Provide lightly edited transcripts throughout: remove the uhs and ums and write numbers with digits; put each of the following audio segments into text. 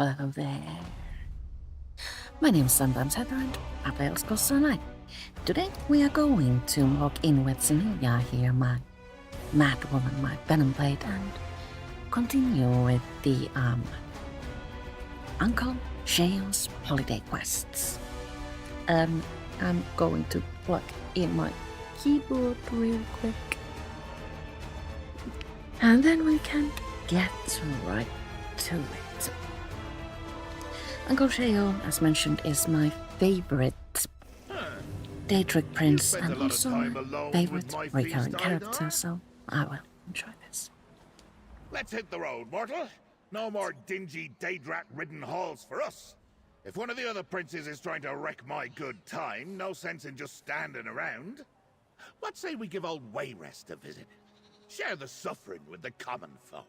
Well, hello there. My name is Sometimes Heather and I play Elsko Sunlight. Today we are going to log in with Zenilla here, my mad woman, my venom blade, and continue with the Uncle Sheo's holiday quests. I'm going to plug in my keyboard real quick. And then we can get right to it. Uncle Sheo, as mentioned, is my favorite Daedric Prince and also my favorite recurring character, so I will enjoy this. Let's hit the road, mortal. No more dingy Daedrat-ridden halls for us. If one of the other princes is trying to wreck my good time, no sense in just standing around. What say we give old Wayrest a visit? Share the suffering with the common folk.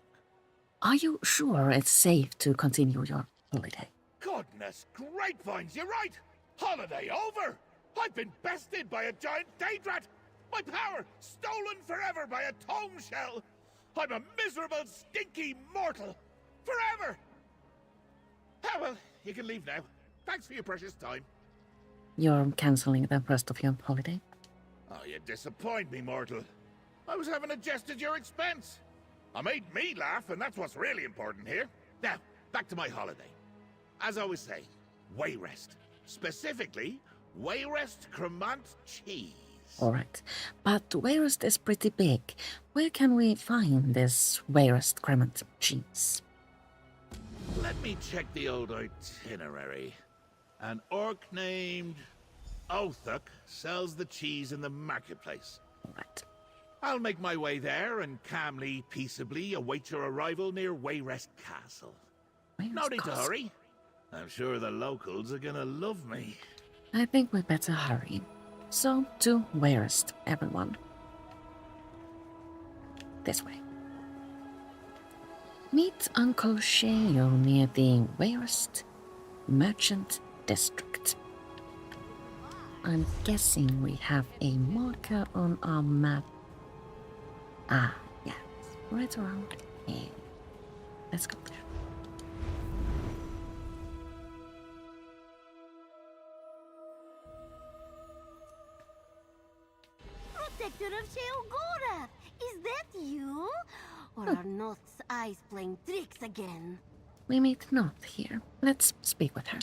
Are you sure it's safe to continue your holiday? Goodness grapevines, you're right! Holiday over! I've been bested by a giant Daedrat! My power stolen forever by a tome shell! I'm a miserable, stinky mortal! Forever! Ah well, you can leave now. Thanks for your precious time. You're cancelling the rest of your holiday? Oh, you disappoint me, mortal. I was having a jest at your expense. I made me laugh, and that's what's really important here. Now, back to my holiday. As I was saying, Wayrest. Specifically, Wayrest Cremant cheese. Alright, but Wayrest is pretty big. Where can we find this Wayrest Cremant cheese? Let me check the old itinerary. An orc named Othuk sells the cheese in the marketplace. Alright. I'll make my way there and calmly, peaceably await your arrival near Wayrest Castle. No need to hurry. I'm sure the locals are gonna love me. I think we better hurry. So, to Wayrest, everyone. This way. Meet Uncle Sheo near the Wayrest Merchant District. I'm guessing we have a marker on our map. Ah, yes, right around here. Let's go there. Protector of Sheo, is that you? Or are Noth's eyes playing tricks again? We meet Noth here. Let's speak with her.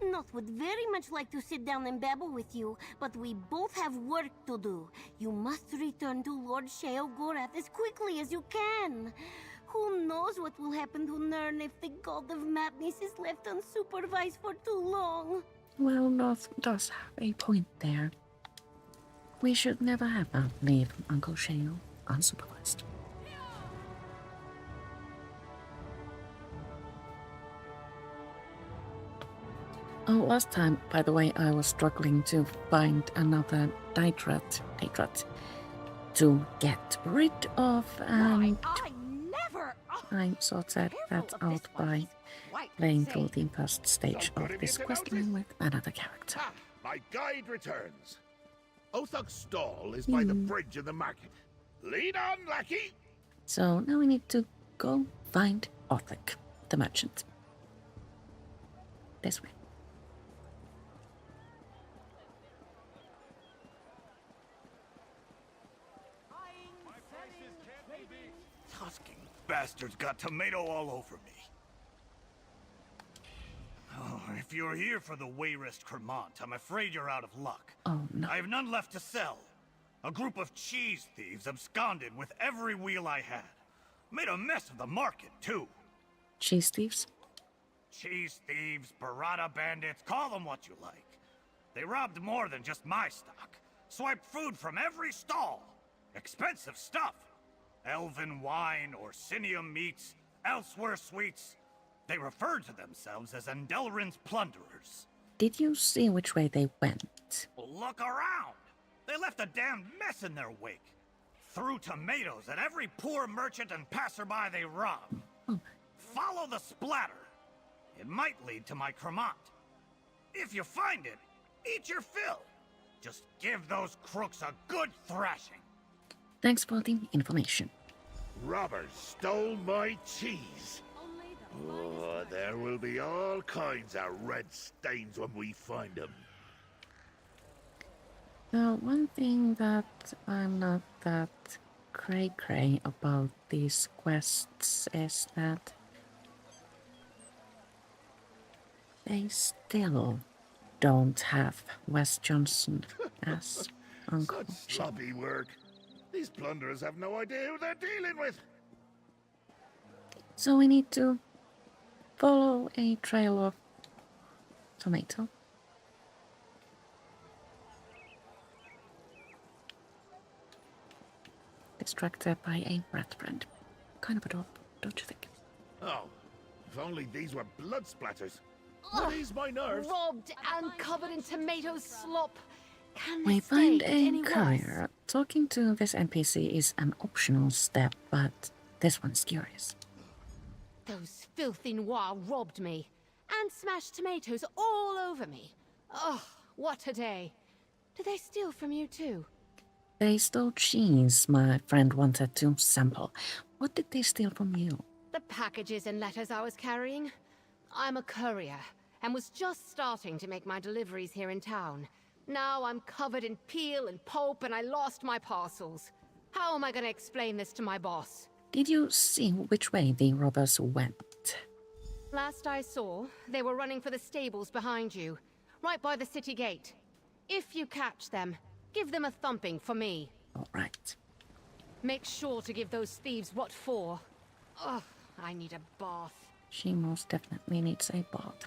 Noth would very much like to sit down and babble with you, but we both have work to do. You must return to Lord Sheo as quickly as you can. Who knows what will happen to Nern if the god of madness is left unsupervised for too long? Well, Noth does have a point there. We should never have leave Uncle Sheo unsupervised. Oh, last time, by the way, I was struggling to find another Daedrat to get rid of, and I sorted that out by playing through the first stage of this quest line with another character. Ah, my guide returns. Othuk's stall is by the bridge of the market. Lead on, lackey! So now we need to go find Othuk, the merchant. This way. Tusking bastards got tomato all over me. Oh, if you're here for the Wayrest Cremant, I'm afraid you're out of luck. Oh no. I have none left to sell. A group of cheese thieves absconded with every wheel I had. Made a mess of the market, too. Cheese thieves? Cheese thieves, burrata bandits, call them what you like. They robbed more than just my stock. Swiped food from every stall. Expensive stuff. Elven wine, Orsinium meats, elsewhere sweets. They referred to themselves as Endelrin's plunderers. Did you see which way they went? Well, look around! They left a damned mess in their wake. Threw tomatoes at every poor merchant and passerby they robbed. Oh. Follow the splatter. It might lead to my Cremant. If you find it, eat your fill. Just give those crooks a good thrashing. Thanks for the information. Robbers stole my cheese. Oh, there will be all kinds of red stains when we find them. The one thing that I'm not that cray-cray about these quests is that they still don't have Wes Johnson as Uncle Such Sheo. sloppy work. These plunderers have no idea who they're dealing with. So we need to follow a trail of tomato. Distracted by a rat friend. Kind of adorable, don't you think? Oh, if only these were blood splatters. Would ease my nerves. Robbed and covered in tomato slop. Can We this find day get a any worse? courier. Talking to this NPC is an optional step, but this one's curious. Those filthy noir robbed me and smashed tomatoes all over me. Oh, what a day. Did they steal from you too? They stole cheese my friend wanted to sample. What did they steal from you? The packages and letters I was carrying. I'm a courier and was just starting to make my deliveries here in town. Now I'm covered in peel and pulp and I lost my parcels. How am I going to explain this to my boss? Did you see which way the robbers went? Last I saw, they were running for the stables behind you, right by the city gate. If you catch them, give them a thumping for me. All right. Make sure to give those thieves what for. Ugh, I need a bath. She most definitely needs a bath.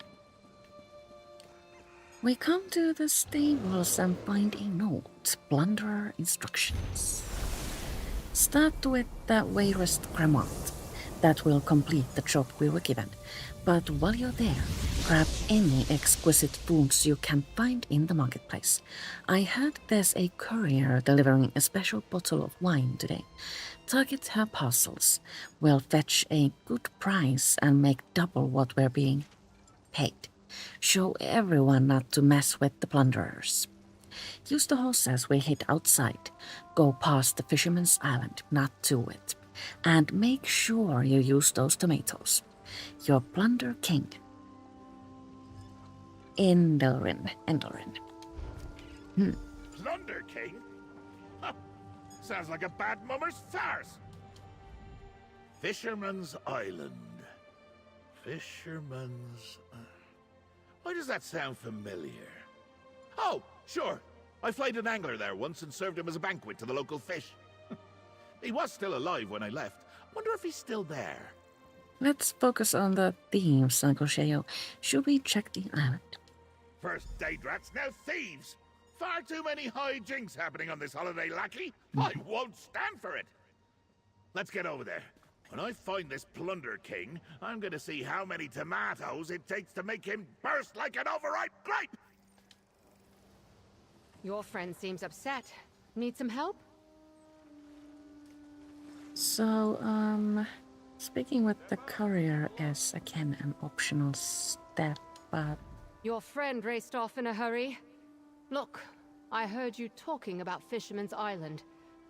We come to the stables and find a note. Plunderer instructions. Start with the Wayrest Cremant. That will complete the job we were given. But while you're there, grab any exquisite foods you can find in the marketplace. I heard there's a courier delivering a special bottle of wine today. Target her parcels. We'll fetch a good price and make double what we're being paid. Show everyone not to mess with the plunderers. Use the horses we hit outside. Go past the Fisherman's Island, not to it. And make sure you use those tomatoes. Your plunder king. Endelrin. Plunder King? Huh. Sounds like a bad mummer's farce. Fisherman's Island. Fisherman's... Why does that sound familiar? Oh, sure. I flayed an angler there once and served him as a banquet to the local fish. He was still alive when I left. Wonder if he's still there. Let's focus on the thieves, Uncle Sheo. Should we check the island? First date rats, now thieves. Far too many hijinks happening on this holiday, lackey. I won't stand for it. Let's get over there. When I find this Plunder King, I'm gonna see how many tomatoes it takes to make him burst like an overripe grape. Your friend seems upset. Need some help? So, speaking with the courier is again an optional step, but Your friend raced off in a hurry. Look, I heard you talking about Fisherman's Island.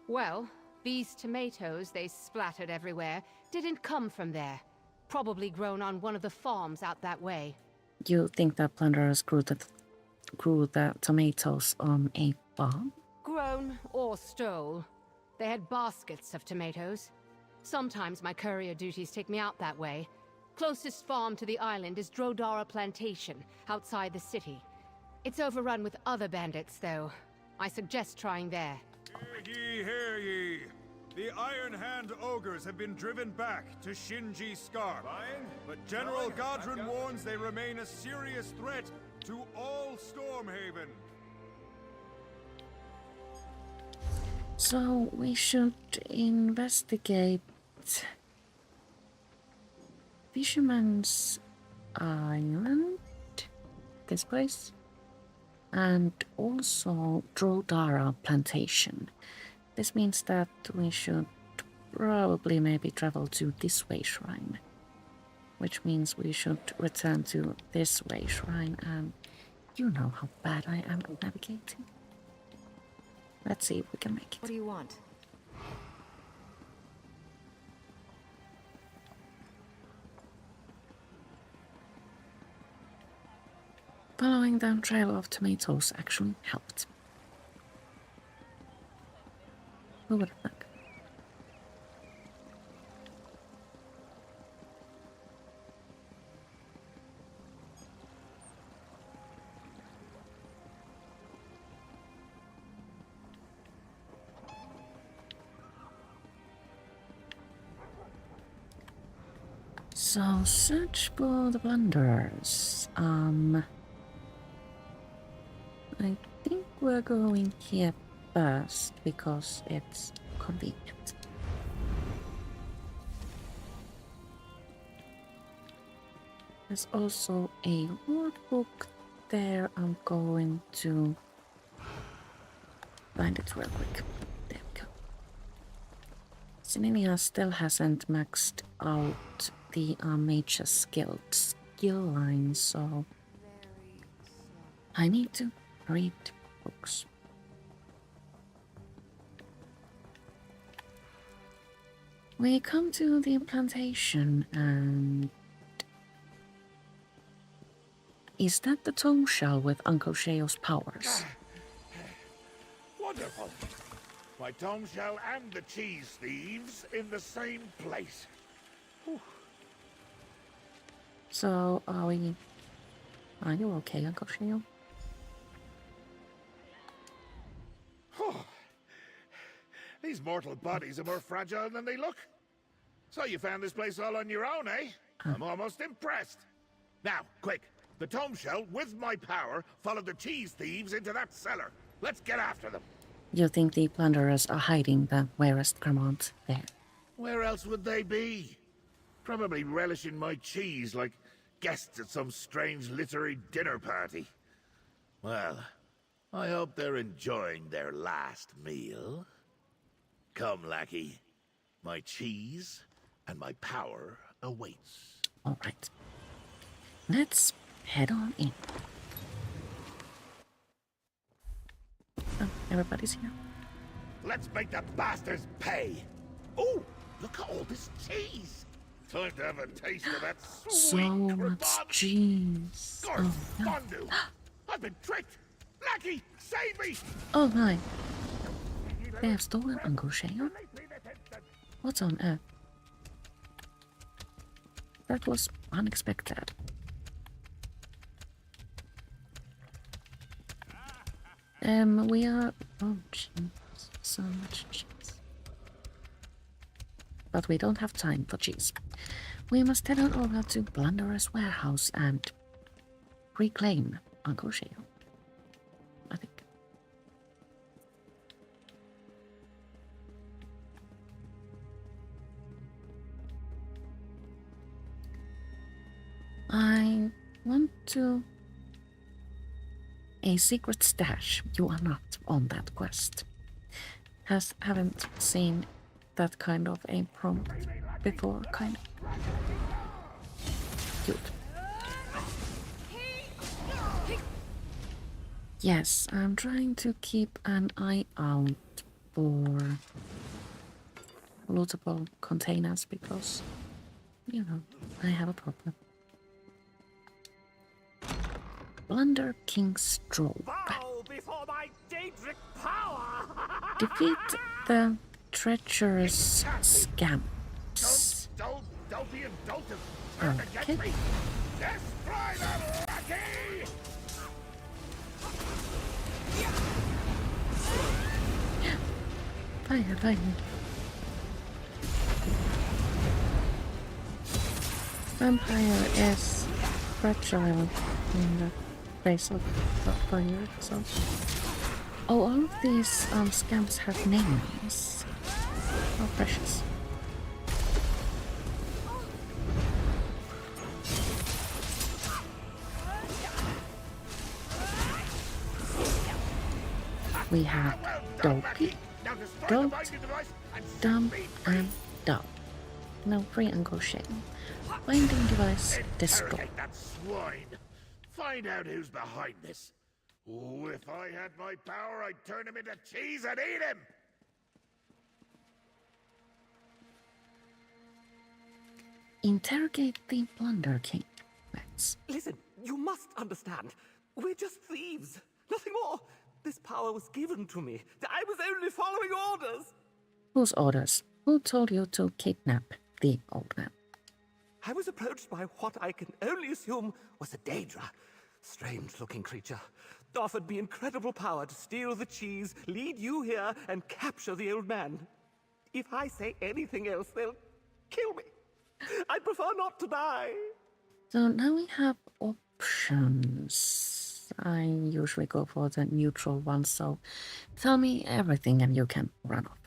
Well, these tomatoes they splattered everywhere didn't come from there. Probably grown on one of the farms out that way. you think the plunderers grew the tomatoes on a farm? Grown or stole. They had baskets of tomatoes. Sometimes my courier duties take me out that way. Closest farm to the island is Drodara Plantation, outside the city. It's overrun with other bandits, though. I suggest trying there. Hear ye! The Iron Hand Ogres have been driven back to Shinji Scar. But General Godrin warns they remain a serious threat to all Stormhaven. So we should investigate Fisherman's Island, this place, and also Drodara Plantation. This means that we should probably maybe travel to this way shrine, which means we should return to this way shrine, and you know how bad I am at navigating. Let's see if we can make it. What do you want? Following the trail of tomatoes actually helped. Who would have thought? So search for the blunders. I think we're going here first because it's convenient. There's also a word book there. I'm going to find it real quick. There we go. Sininia still hasn't maxed out the mage's skill line, so I need to read books. We come to the plantation, and is that the tome shell with Uncle Sheo's powers? Wonderful. My tome shell and the cheese thieves in the same place. Whew. So, are you okay, Uncle Sheo? These mortal bodies are more fragile than they look. So you found this place all on your own, eh? I'm almost impressed. Now, quick. The tome shell, with my power, followed the cheese thieves into that cellar. Let's get after them. You think the plunderers are hiding the rarest Gramont there? Where else would they be? Probably relishing my cheese like guests at some strange literary dinner party. Well, I hope they're enjoying their last meal. Come, lackey. My cheese and my power awaits. All right. Let's head on in. Oh, everybody's here. Let's make the bastards pay. Ooh, look at all this cheese. Time to have a taste of that So sweet much crevat. cheese. Gorge Oh, no. fondue. I've been tricked. Lackey, save me. Oh my. They have stolen Uncle Sheo? What on earth? That was unexpected. We are... Oh, jeez. So much cheese. But we don't have time for cheese. We must head on over to Blunderer's warehouse and reclaim Uncle Sheo, I think. I want to... A secret stash. You are not on that quest. Haven't seen that kind of a prompt before, kind of. Cute. Yes, I'm trying to keep an eye out for lootable containers because, you know, I have a problem. Blunder King's Stroll. Bow before my Daedric power! Defeat the treacherous scamps. Don't be indulgent. Turn against Okay. me. Destroy them, lackey! Fire, fire. Vampire is fragile in the face of fire, so... Oh, all of these scamps have names. How precious. We have Dopey, Now destroy the Dolt, binding device and Dump, set me free. and Dull. No free Uncle Sheo. Binding device destroyed. Interrogate that swine. Find out who's behind this. Oh, if I had my power, I'd turn him into cheese and eat him. Interrogate the Blunder King. Let's. Listen, you must understand. We're just thieves. Nothing more. This power was given to me. I was only following orders. Whose orders? Who told you to kidnap the old man? I was approached by what I can only assume was a Daedra. Strange-looking creature. Offered me incredible power to steal the cheese, lead you here, and capture the old man. If I say anything else, they'll kill me. I'd prefer not to die. So now we have options. I usually go for the neutral one, so tell me everything and you can run off.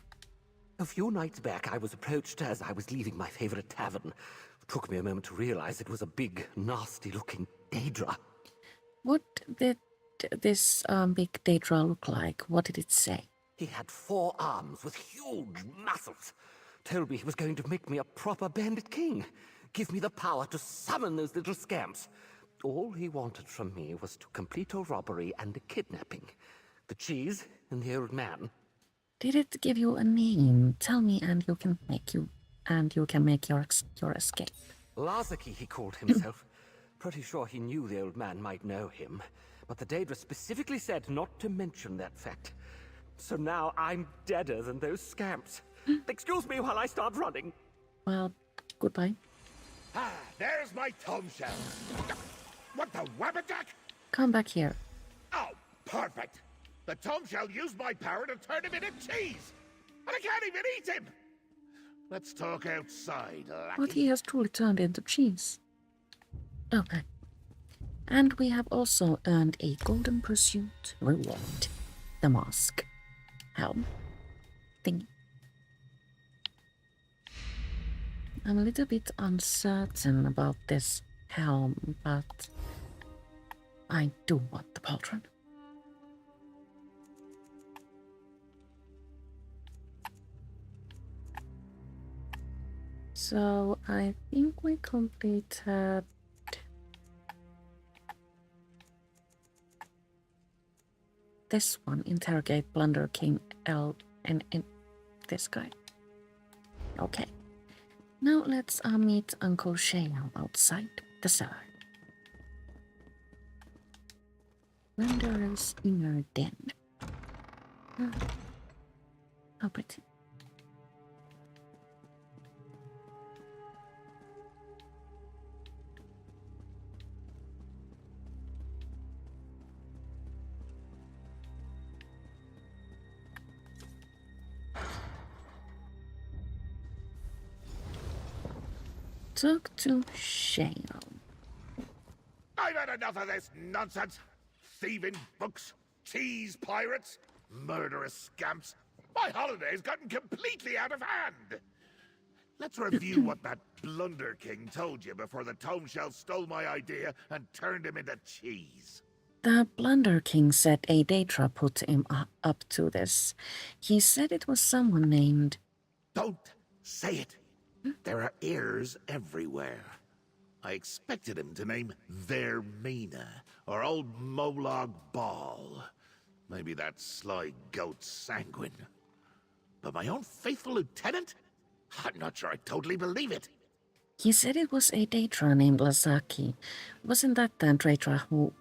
A few nights back, I was approached as I was leaving my favorite tavern. It took me a moment to realize it was a big, nasty-looking Daedra. What did this big Daedra look like? What did it say? He had 4 arms with huge muscles. Told me he was going to make me a proper bandit king. Give me the power to summon those little scamps. All he wanted from me was to complete a robbery and a kidnapping. The cheese and the old man. Did it give you a name? Tell me and you can make your escape. Lazaki, he called himself. Pretty sure he knew the old man might know him. But the Daedra specifically said not to mention that fact. So now I'm deader than those scamps. Excuse me while I start running. Well, goodbye. Ah, there's my tomb shell. What the wabbajack? Come back here. Oh, perfect. The tomb shell used my power to turn him into cheese. And I can't even eat him. Let's talk outside, lackey. But he has truly turned into cheese. Okay. And we have also earned a golden pursuit reward. The mask. Helm. Thingy. I'm a little bit uncertain about this helm, but I do want the pauldron. So I think we completed this one. Interrogate Blunder King L and this guy. Okay. Now let's meet Uncle Sheo outside the cellar. Blunder's inner den. How pretty. Talk to Sheo. I've had enough of this nonsense. Thieving books, cheese pirates, murderous scamps. My holiday's gotten completely out of hand. Let's review what that Blunder King told you before the Tome Shell stole my idea and turned him into cheese. The Blunder King said a Daedra put him up to this. He said it was someone named... Don't say it. There are ears everywhere. I expected him to name Vermina or old Molag Ball. Maybe that sly goat Sanguine. But my own faithful lieutenant? I'm not sure I totally believe it. He said it was a Daedra named Lazaki. Wasn't that the Daedra who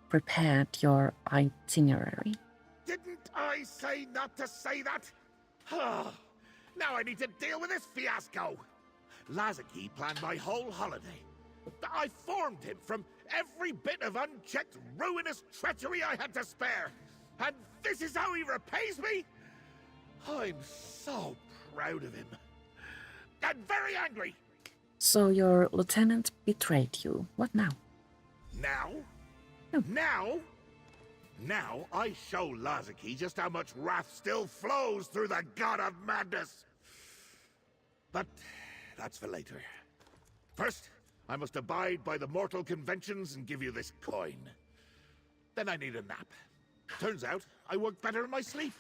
prepared your itinerary? Didn't I say not to say that? Now I need to deal with this fiasco. Lazaki planned my whole holiday. I formed him from every bit of unchecked, ruinous treachery I had to spare. And this is how he repays me? I'm so proud of him. And very angry. So your lieutenant betrayed you. What now? Now? Oh. Now I show Lazaki just how much wrath still flows through the god of madness. But that's for later. First, I must abide by the mortal conventions and give you this coin. Then I need a nap. Turns out, I work better in my sleep.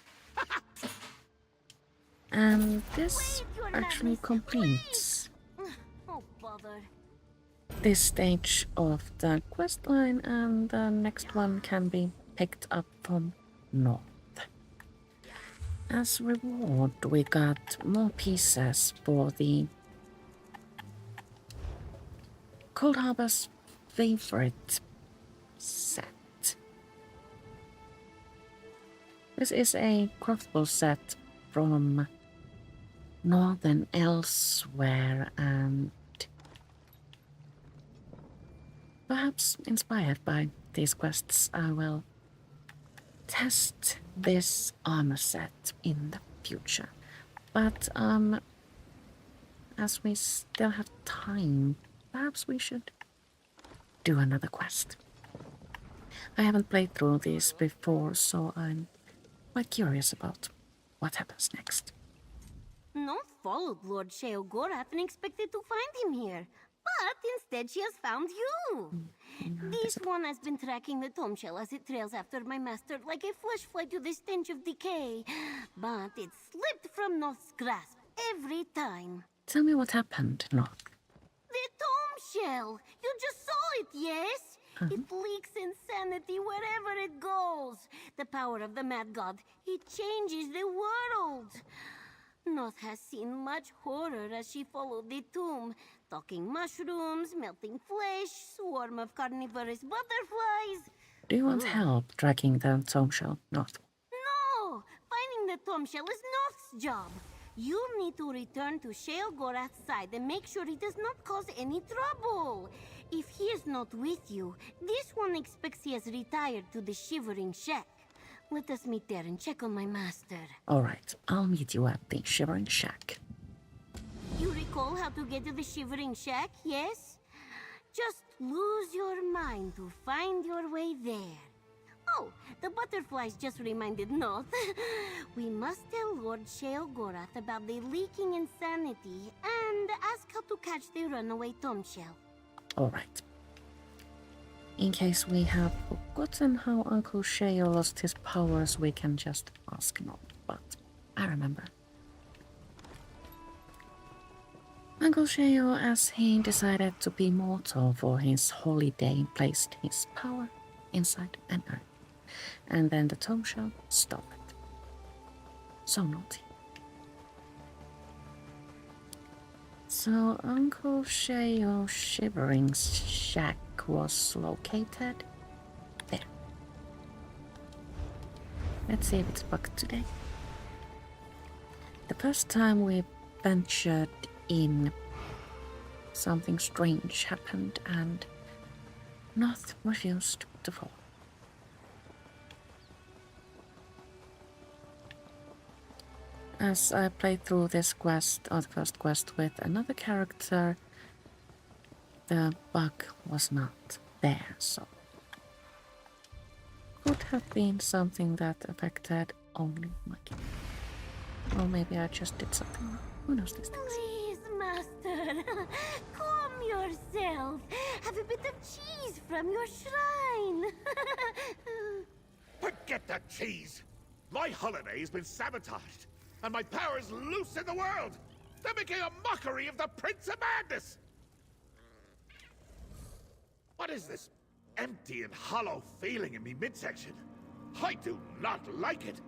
And this Wait, Your actually Madness, completes Oh, bother. this stage of the quest line, and the next one can be picked up from north. As reward, we got more pieces for the Cold Harbor's favorite set. This is a craftable set from Northern Elsewhere and perhaps inspired by these quests, I will test this armor set in the future. But as we still have time, perhaps we should do another quest. I haven't played through these before, so I'm quite curious about what happens next. Not followed Lord Sheo Gorath and expected to find him here. But instead she has found you. This one has been tracking the tomb shell as it trails after my master like a flesh fly to the stench of decay. But it slipped from Noth's grasp every time. Tell me what happened, Noth. The tomb shell! You just saw it, yes? It leaks insanity wherever it goes. The power of the mad god, it changes the world. Noth has seen much horror as she followed the tomb. Talking mushrooms, melting flesh, swarm of carnivorous butterflies. Do you want help tracking the tomb shell, Noth? No! Finding the tomb shell is Noth's job. You need to return to Sheo Gorath's side and make sure he does not cause any trouble. If he is not with you, this one expects he has retired to the Shivering Shack. Let us meet there and check on my master. Alright, I'll meet you at the Shivering Shack. You recall how to get to the Shivering Shack, yes? Just lose your mind to find your way there. Oh, the butterflies just reminded Noth. We must tell Lord Sheo Gorath about the leaking insanity and ask how to catch the runaway tomb shell. Alright. In case we have forgotten how Uncle Sheo lost his powers, we can just ask Noth, but I remember. Uncle Sheo, as he decided to be mortal for his holiday, placed his power inside an urn. And then the tomb shell stole it. So naughty. So Uncle Sheo's Shivering Shack was located there. Let's see if it's bugged today. The first time we ventured in, something strange happened and Noth refused to follow. As I played through this quest, or the first quest, with another character, the bug was not there, so could have been something that affected only my game. Or maybe I just did something wrong. Who knows these things? Please, master, calm yourself. Have a bit of cheese from your shrine. Forget that cheese! My holiday has been sabotaged, and my power's loose in the world! They're making a mockery of the Prince of Madness! What is this empty and hollow feeling in me midsection? I do not like it!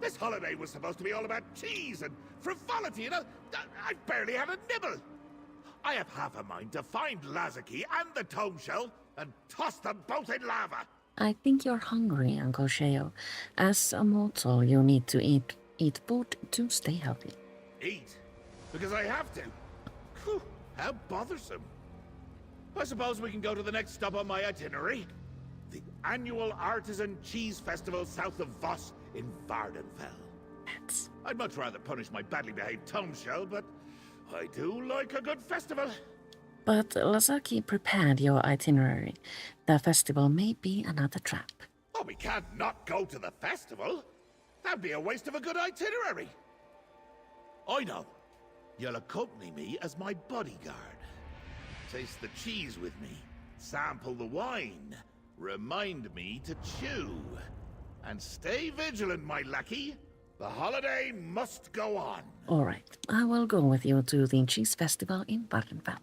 This holiday was supposed to be all about cheese and frivolity, and I've barely had a nibble! I have half a mind to find Lazaki and the tomb shell and toss them both in lava! I think you're hungry, Uncle Sheo. As a mortal, you need to eat food to stay healthy. Eat? Because I have to? Whew, how bothersome. I suppose we can go to the next stop on my itinerary. The annual Artisan Cheese Festival south of Voss in Vardenfell. I'd much rather punish my badly behaved tomb shell, but I do like a good festival. But Lazaki prepared your itinerary. The festival may be another trap. Oh, we can't not go to the festival. That'd be a waste of a good itinerary. I know. You'll accompany me as my bodyguard. Taste the cheese with me. Sample the wine. Remind me to chew. And stay vigilant, my lackey. The holiday must go on. Alright, I will go with you to the cheese festival in Vardenfell.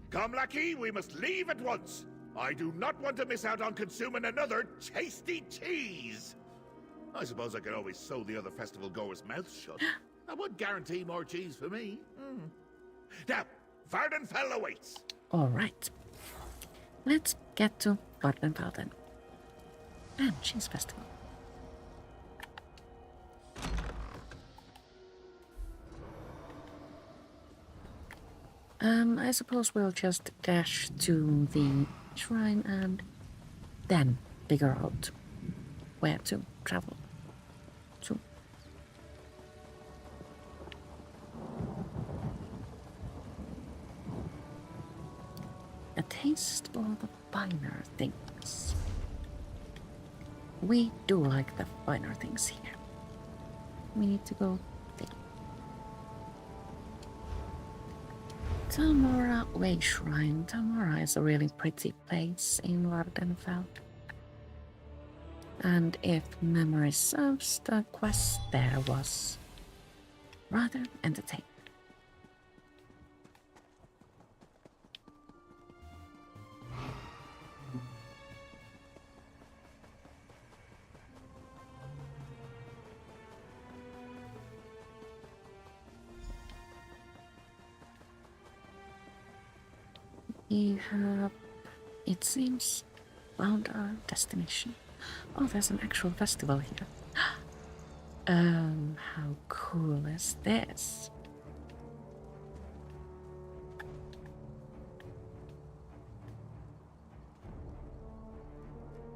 Come, lackey, we must leave at once. I do not want to miss out on consuming another tasty cheese. I suppose I could always sew the other festival goers' mouths shut. That would guarantee more cheese for me. Now, Vardenfell awaits. Alright. Let's get to Vardenfell then. And cheese festival. I suppose we'll just dash to the shrine and then figure out where to travel to. A taste for the finer things. We do like the finer things here. We need to go there. Tamora Way Shrine. Tamora is a really pretty place in Vardenfell. And if memory serves, the quest there was rather entertaining. We have, it seems, found our destination. Oh, there's an actual festival here. How cool is this?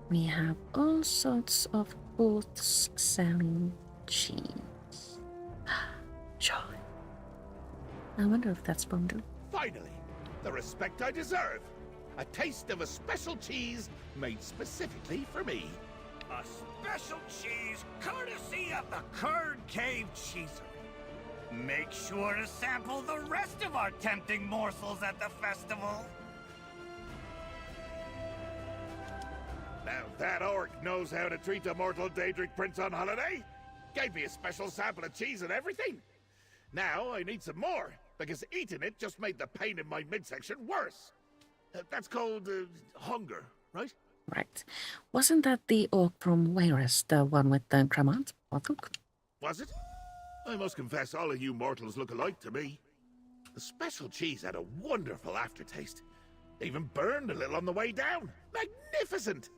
We have all sorts of booths selling cheese. Joy. I wonder if that's fondue. Finally, the respect I deserve. A taste of a special cheese made specifically for me. A special cheese courtesy of the Curd Cave Cheesery. Make sure to sample the rest of our tempting morsels at the festival. Now that orc knows how to treat a mortal Daedric prince on holiday. Gave me a special sample of cheese and everything. Now I need some more, because eating it just made the pain in my midsection worse. That's called hunger, right? Right. Wasn't that the orc from Wales, the one with the Cramant? Was it? I must confess, all of you mortals look alike to me. The special cheese had a wonderful aftertaste. Even burned a little on the way down. Magnificent!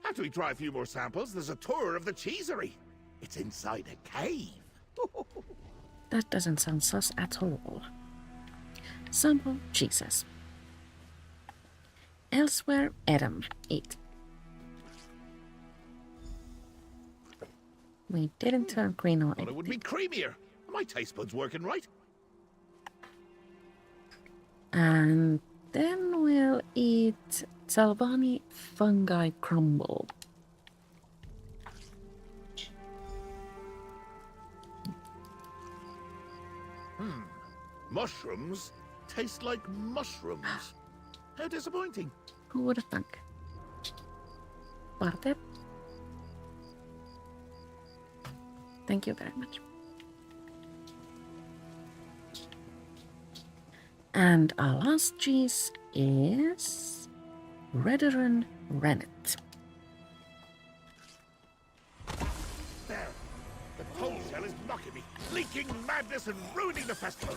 After we try a few more samples, there's a tour of the cheesery. It's inside a cave. That doesn't sound sus at all. Sample cheeses. Elsewhere, Adam, eat. We didn't turn green or Thought it would be creamier. Are my taste buds working right? And then we'll eat Salvani fungi crumble. Mushrooms taste like mushrooms. How disappointing. Who would have thunk? Parte. Thank you very much. And our last cheese is Redderin Rennet. There. The toad shell is mocking me, leaking madness and ruining the festival.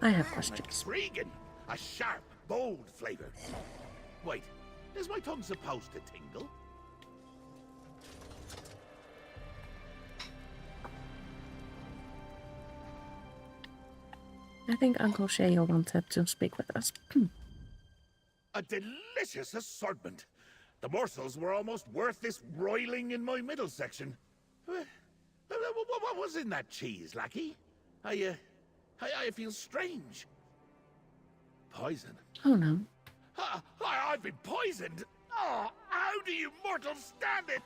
I have questions. Intriguing. A sharp, bold flavor. Wait, is my tongue supposed to tingle? I think Uncle Sheo wanted to speak with us. A delicious assortment. The morsels were almost worth this roiling in my middle section. What was in that cheese, lackey? I feel strange. Poison? Oh no. I've been poisoned. Oh, how do you mortals stand it?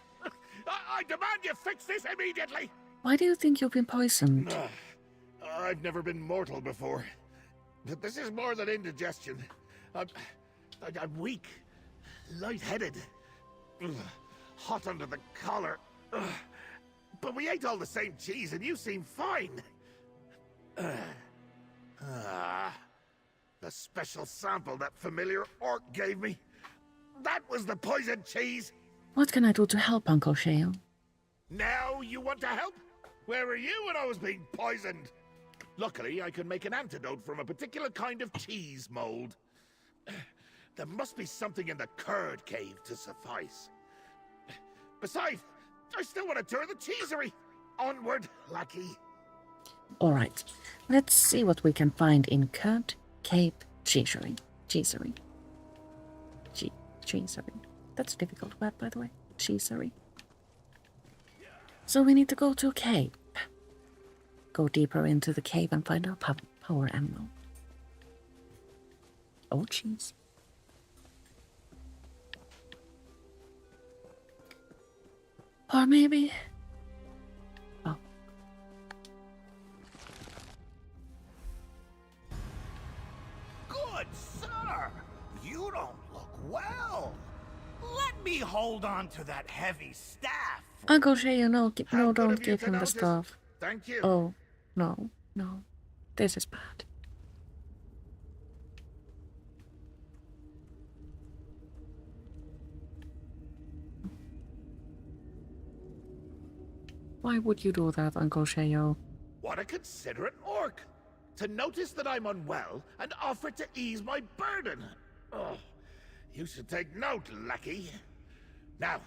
I demand you fix this immediately. Why do you think you've been poisoned? I've never been mortal before. But this is more than indigestion. I'm weak, lightheaded, hot under the collar. But we ate all the same cheese and you seem fine. The special sample that familiar orc gave me. That was the poisoned cheese. What can I do to help, Uncle Sheo? Now you want to help? Where were you when I was being poisoned? Luckily, I can make an antidote from a particular kind of cheese mold. There must be something in the Curd Cave to suffice. Besides, I still want to tour the cheesery. Onward, lackey. Alright, let's see what we can find in Kurt Cape Cheesery. Cheesery. Cheesery. That's a difficult word, by the way. Cheesery. So we need to go to a cave. Go deeper into the cave and find our power ammo. Oh, jeez. Or maybe... Oh. Good sir! You don't look well. Let me hold on to that heavy staff. Uncle Sheo, no, How no, good don't of you give to him the notice. stuff. Thank you. Oh, no, no. This is bad. Why would you do that, Uncle Sheo? What a considerate orc! To notice that I'm unwell and offer to ease my burden. Oh, you should take note, lackey. Now,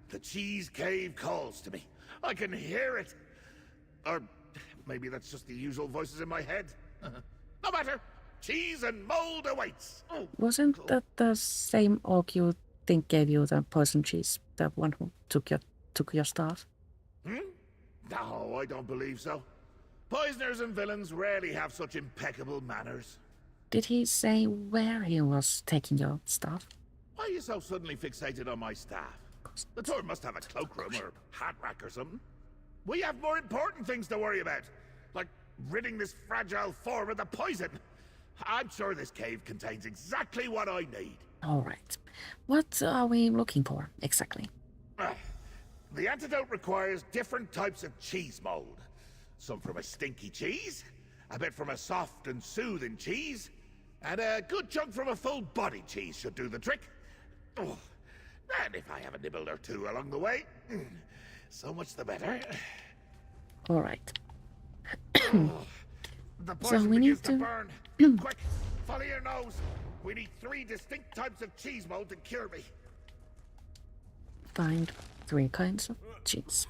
the cheese cave calls to me. I can hear it. Or maybe that's just the usual voices in my head. No matter. Cheese and mold awaits. Oh, Wasn't that the same orc you think gave you the poison cheese? The one who took your stuff? No, I don't believe so. Poisoners and villains rarely have such impeccable manners. Did he say where he was taking your stuff? Why are you so suddenly fixated on my staff? The tour must have a cloakroom or hat rack or something. We have more important things to worry about, like ridding this fragile form of the poison. I'm sure this cave contains exactly what I need. Alright. What are we looking for, exactly? The antidote requires different types of cheese mold. Some from a stinky cheese, a bit from a soft and soothing cheese, and a good chunk from a full-bodied cheese should do the trick. Oh, and if I have a nibble or two along the way, so much the better. Alright. The poison we begins need to to- burn. Quick, follow your nose. We need 3 distinct types of cheese mold to cure me. Find 3 kinds of cheese.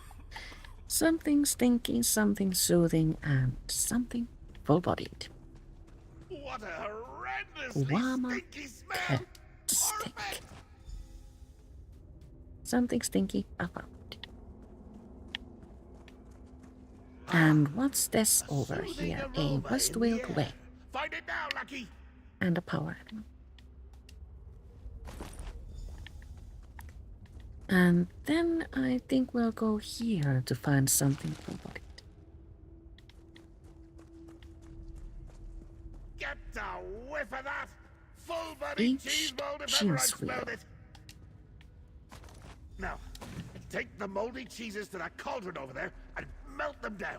Something stinky, something soothing, and something full-bodied. What a horrendously Wama stinky smell! stink. Perfect! Something stinky about. And what's this over Soothing here? A aroma in Westwield the way. air. Find it now, Lucky! And a power animal. And then I think we'll go here to find something full-bodied. Get a whiff of that! Full-bodied Each cheese mold if ever I've cheese smelled wheel. it! Now, take the moldy cheeses to that cauldron over there and melt them down.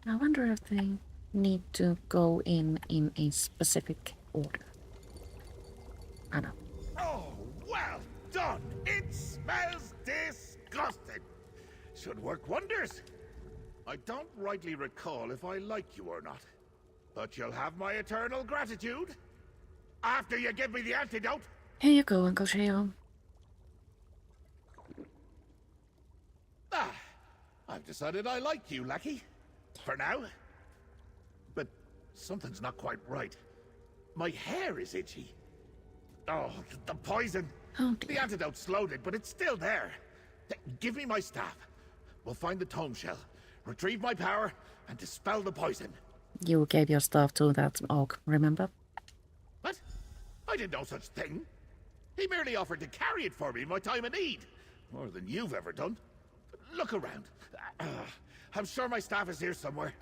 I wonder if they need to go in a specific order. I know. Oh, well done! It smells disgusting! Should work wonders. I don't rightly recall if I like you or not, but you'll have my eternal gratitude. After you give me the antidote. Here you go, Uncle Sheo. I've decided I like you, lackey. For now. But something's not quite right. My hair is itchy. Oh, the poison. Oh The dear. antidote's loaded, but it's still there. Give me my staff. We'll find the tome shell, retrieve my power, and dispel the poison. You gave your stuff to that orc, remember? What? I did no such thing. He merely offered to carry it for me in my time of need. More than you've ever done. Look around. I'm sure my staff is here somewhere.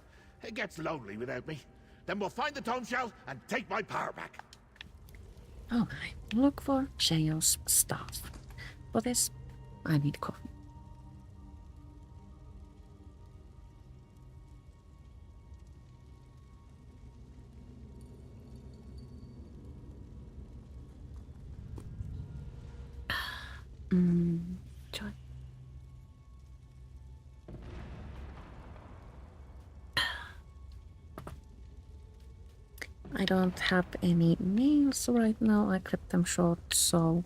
It gets lonely without me. Then we'll find the tome shell and take my power back. Alright, look for Sheo's stuff. For this, I need coffee. Joy. I don't have any nails right now. I clipped them short, so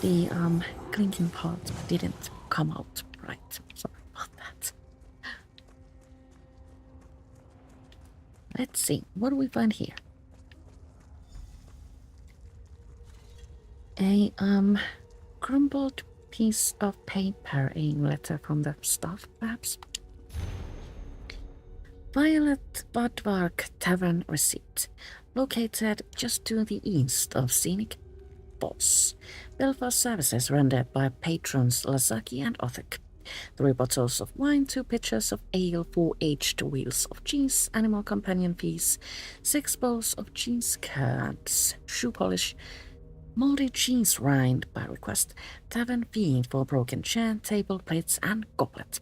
the clinking part didn't come out right. Sorry about that. Let's see, what do we find here? A crumpled piece of paper, a letter from the staff, perhaps. Violet Badvark Tavern receipt, located just to the east of scenic Boss. Belfast services rendered by patrons Lazaki and Othik. 3 bottles of wine, 2 pitchers of ale, 4 aged wheels of cheese, animal companion fees, 6 bowls of cheese curds, shoe polish, moldy cheese rind by request, tavern fee for broken chair, table, plates, and goblet.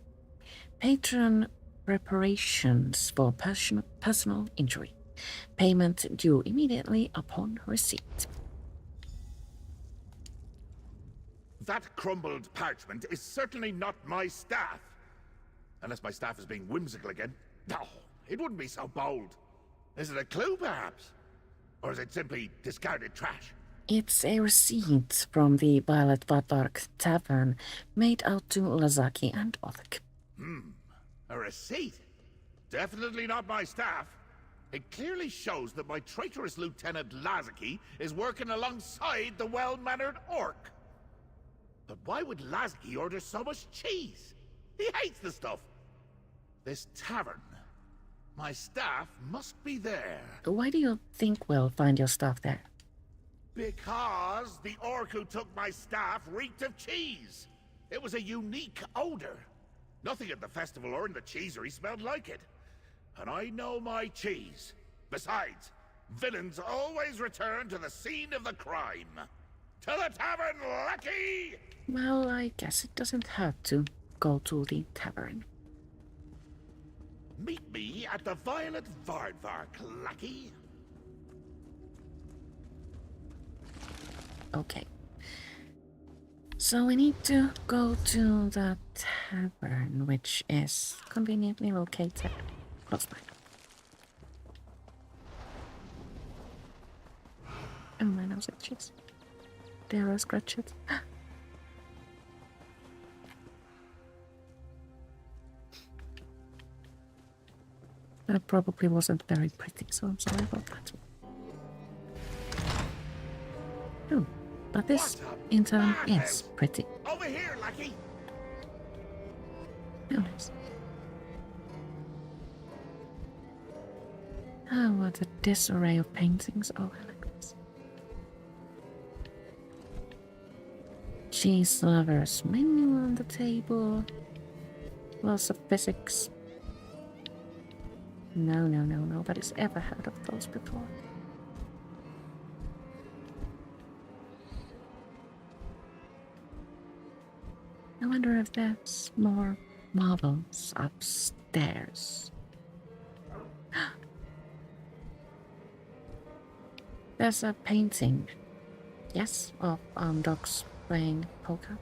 Patron reparations for personal injury. Payment due immediately upon receipt. That crumbled parchment is certainly not my staff. Unless my staff is being whimsical again. No, it wouldn't be so bold. Is it a clue, perhaps? Or is it simply discarded trash? It's a receipt from the Violet Badvark Tavern made out to Lazaki and Othik. A receipt? Definitely not my staff. It clearly shows that my traitorous Lieutenant Lazaki is working alongside the well-mannered orc. But why would Lazaki order so much cheese? He hates the stuff. This tavern. My staff must be there. Why do you think we'll find your stuff there? Because the orc who took my staff reeked of cheese. It was a unique odor. Nothing at the festival or in the cheesery smelled like it. And I know my cheese. Besides, villains always return to the scene of the crime. To the tavern, lackey! Well, I guess it doesn't hurt to go to the tavern. Meet me at the Violet Vardvark, lackey. Okay. So we need to go to the tavern, which is conveniently located close by. Oh, my nose itches. There are scratches. That probably wasn't very pretty, so I'm sorry about that. Oh, but this in turn is pretty. Over here, lackey. Oh, nice. Oh, what a disarray of paintings. Oh, I like this. Cheese lovers menu on the table. Lots of physics. No, nobody's ever heard of those before. I wonder if there's more marbles upstairs. There's a painting, yes, of dogs playing poker.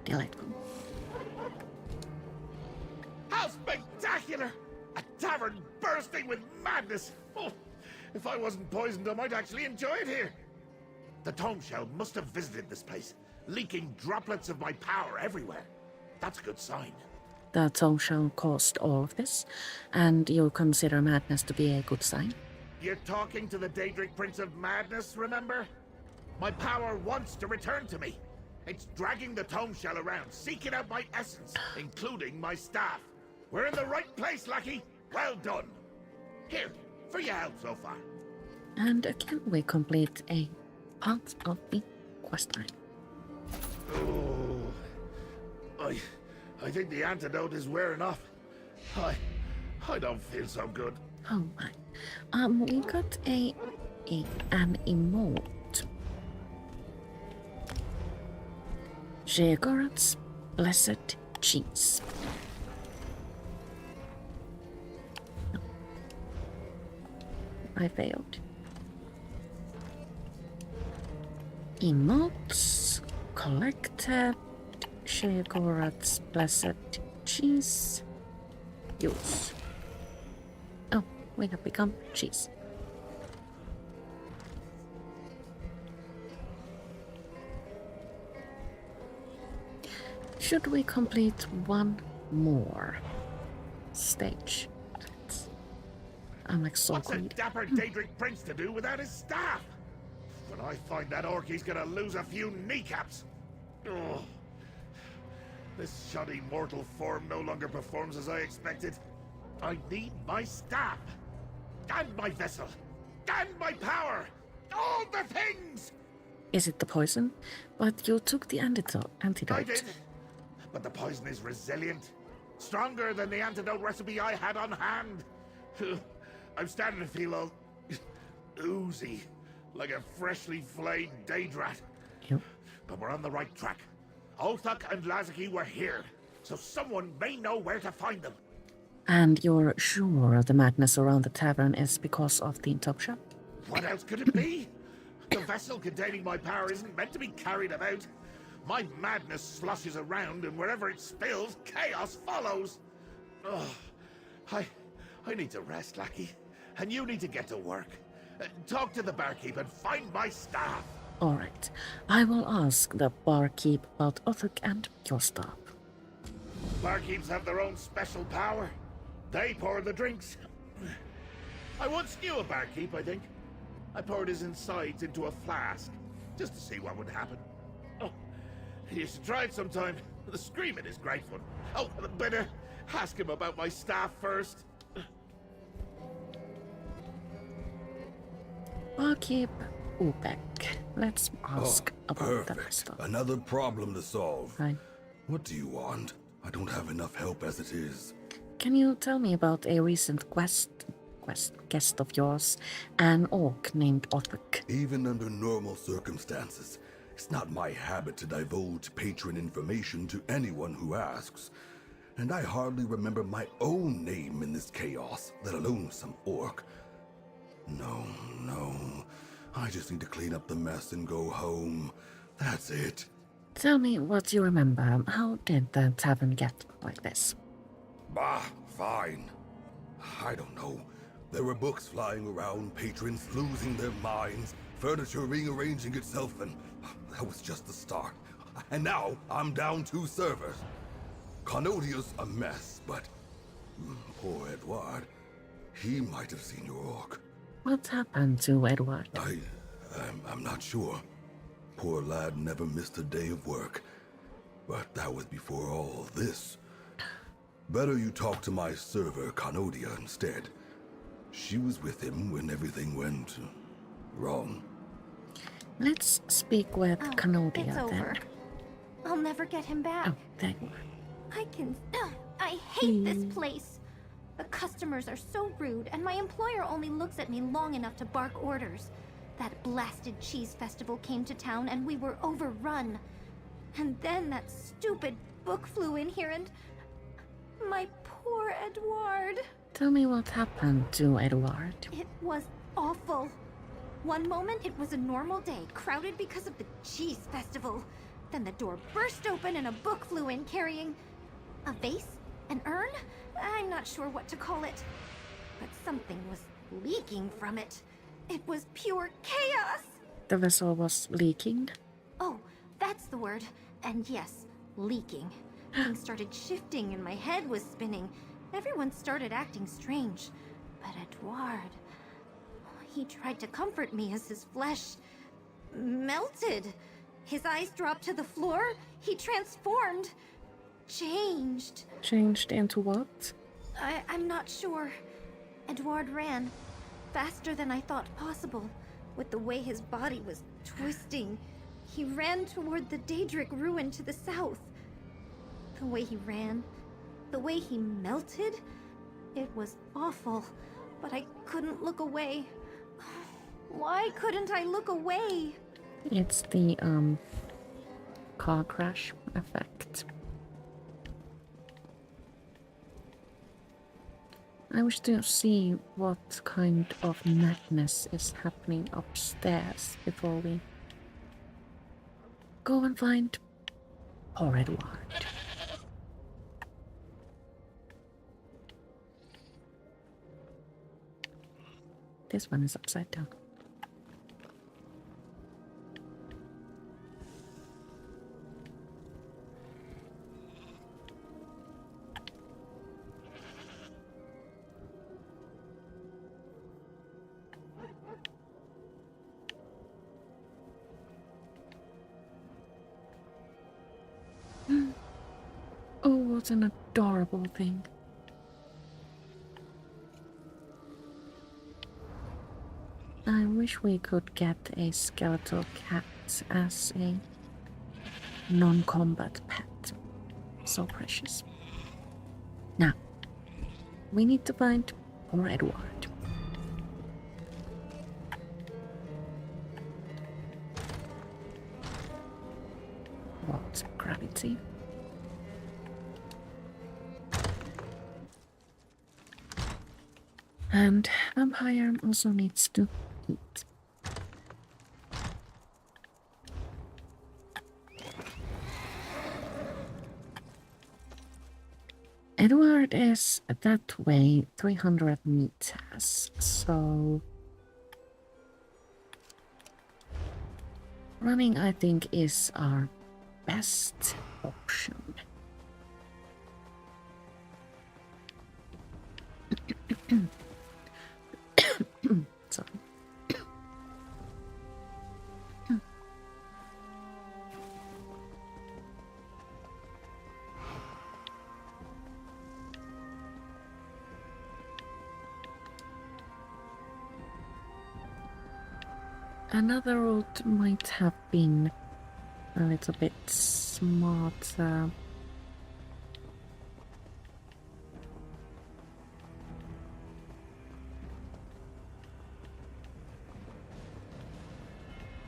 Delightful. How spectacular! A tavern bursting with madness! Oh, if I wasn't poisoned, I might actually enjoy it here. The tome shell must have visited this place, leaking droplets of my power everywhere. That's a good sign. The tome shell caused all of this, and you consider madness to be a good sign? You're talking to the Daedric Prince of Madness, remember? My power wants to return to me. It's dragging the tome shell around, seeking out my essence, including my staff. We're in the right place, lackey. Well done. Here, for your help so far. And can we complete a part of the questline? Oh, I think the antidote is wearing off. I don't feel so good. Oh my. We got an emote. Sheogorath's Blessed Cheese. No. I failed. Emotes collected. Sheogorath's Blessed Cheese. Use. Oh, we have become cheese. Should we complete one more stage? I'm like so What's a greedy. dapper Daedric prince to do without his staff? When I find that orc, he's gonna lose a few kneecaps. Ugh. This shoddy mortal form no longer performs as I expected. I need my staff, and my vessel, and my power! All the things! Is it the poison? But you took the antidote. I did, but the poison is resilient. Stronger than the antidote recipe I had on hand. I'm starting to feel all oozy, like a freshly flayed Daedrat. Yep. But we're on the right track. Olthak and Lazaki were here, so someone may know where to find them. And you're sure the madness around the tavern is because of the top shop? What else could it be? The vessel containing my power isn't meant to be carried about. My madness sloshes around, and wherever it spills, chaos follows. Ugh. I need to rest, lackey. And you need to get to work. Talk to the barkeep and find my staff. Alright, I will ask the barkeep about Othuk and your staff. Barkeeps have their own special power. They pour the drinks. I once knew a barkeep, I think. I poured his insides into a flask, just to see what would happen. Oh, you should try it sometime. The screaming is great fun. Oh, better ask him about my staff first. Barkeep Ubek. Let's ask about that Perfect. stuff. Another problem to solve. Right. What do you want? I don't have enough help as it is. Can you tell me about a recent guest of yours, an orc named Othuk? Even under normal circumstances, it's not my habit to divulge patron information to anyone who asks. And I hardly remember my own name in this chaos, let alone some orc. No. I just need to clean up the mess and go home. That's it. Tell me what you remember. How did the tavern get like this? Bah, fine. I don't know. There were books flying around, patrons losing their minds, furniture rearranging itself, and that was just the start. And now I'm down 2 servers. Carnodia's a mess, but poor Edward, he might have seen your orc. What happened to Edward? I'm not sure. Poor lad never missed a day of work. But that was before all this. Better you talk to my server, Carnodia, instead. She was with him when everything went wrong. Let's speak with Carnodia It's then. over. I'll never get him back. Oh, there you are. I hate this place. The customers are so rude, and my employer only looks at me long enough to bark orders. That blasted cheese festival came to town, and we were overrun. And then that stupid book flew in here, and my poor Edward. Tell me what happened to Edward. It was awful. One moment it was a normal day, crowded because of the cheese festival. Then the door burst open and a book flew in carrying a vase? An urn? I'm not sure what to call it. But something was leaking from it. It was pure chaos! The vessel was leaking. Oh, that's the word. And yes, leaking. Things started shifting and my head was spinning. Everyone started acting strange. But Edward... he tried to comfort me as his flesh... melted. His eyes dropped to the floor. He transformed. Changed. Changed into what? I'm not sure. Edward ran. Faster than I thought possible. With the way his body was twisting. He ran toward the Daedric ruin to the south. The way he ran, the way he melted, it was awful. But I couldn't look away. Why couldn't I look away? It's the, car crash effect. I wish to see what kind of madness is happening upstairs before we go and find poor Edward. This one is upside down. Oh, what an adorable thing. I wish we could get a skeletal cat as a non-combat pet. So precious. Now, we need to find poor Edward. What gravity? And vampire also needs to eat. Edward is that way 300 meters, so running I think is our best option. Sorry. Another route might have been a little bit smarter.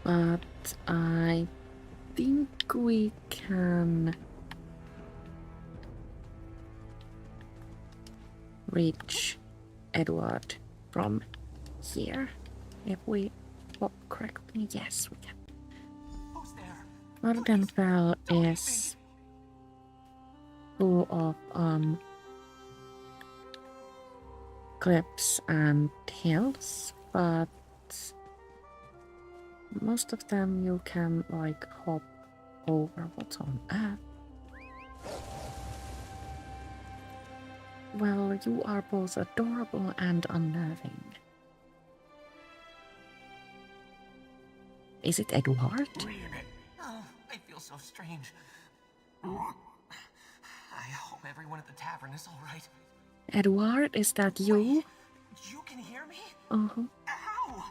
But I think we can reach Edward from here if we walk correctly. Yes, we can. Who's there? Vardenfell is full of cliffs and hills, but most of them you can like hop over. What's on earth? Well, you are both adorable and unnerving. Is it Edward? Oh, I feel so strange. I hope everyone at the tavern is all right. Edward, is that you? Wait, you can hear me? Uh-huh. Ow!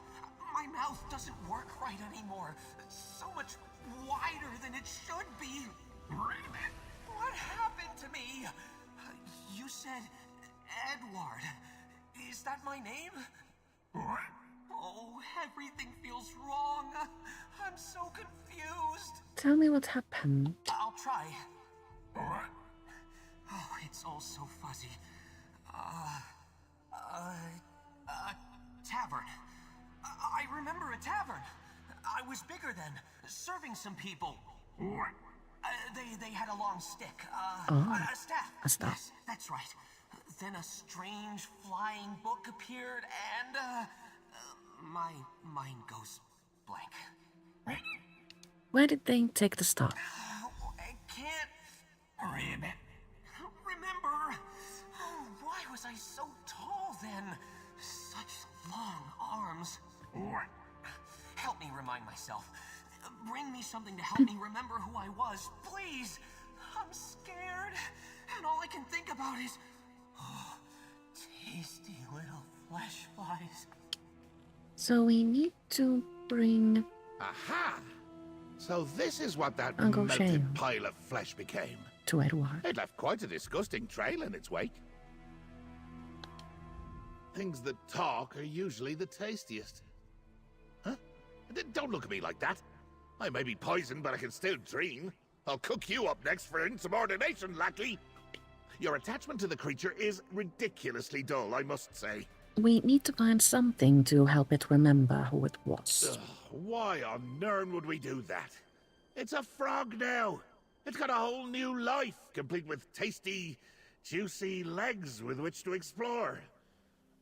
My mouth doesn't work right anymore. It's so much wider than it should be. What happened to me? You said Edward. Is that my name? Oh, everything feels wrong. I'm so confused. Tell me what happened. I'll try. Oh, it's all so fuzzy. Tavern. I remember a tavern. I was bigger then, serving some people. They had a long stick. A staff. A staff. Yes, that's right. Then a strange flying book appeared, and my mind goes blank. Where did they take the staff? I can't remember. Why was I so tall then? Such long arms. Help me remind myself. Bring me something to help me remember who I was, please. I'm scared, and all I can think about is tasty little flesh flies. So we need to bring Aha! So this is what that Uncle melted Sheo pile of flesh became. to Edward. It left quite a disgusting trail in its wake. Things that talk are usually the tastiest. Huh? Don't look at me like that. I may be poisoned, but I can still dream. I'll cook you up next for insubordination, lackey. Your attachment to the creature is ridiculously dull, I must say. We need to find something to help it remember who it was. Ugh, why on earth would we do that? It's a frog now. It's got a whole new life, complete with tasty, juicy legs with which to explore.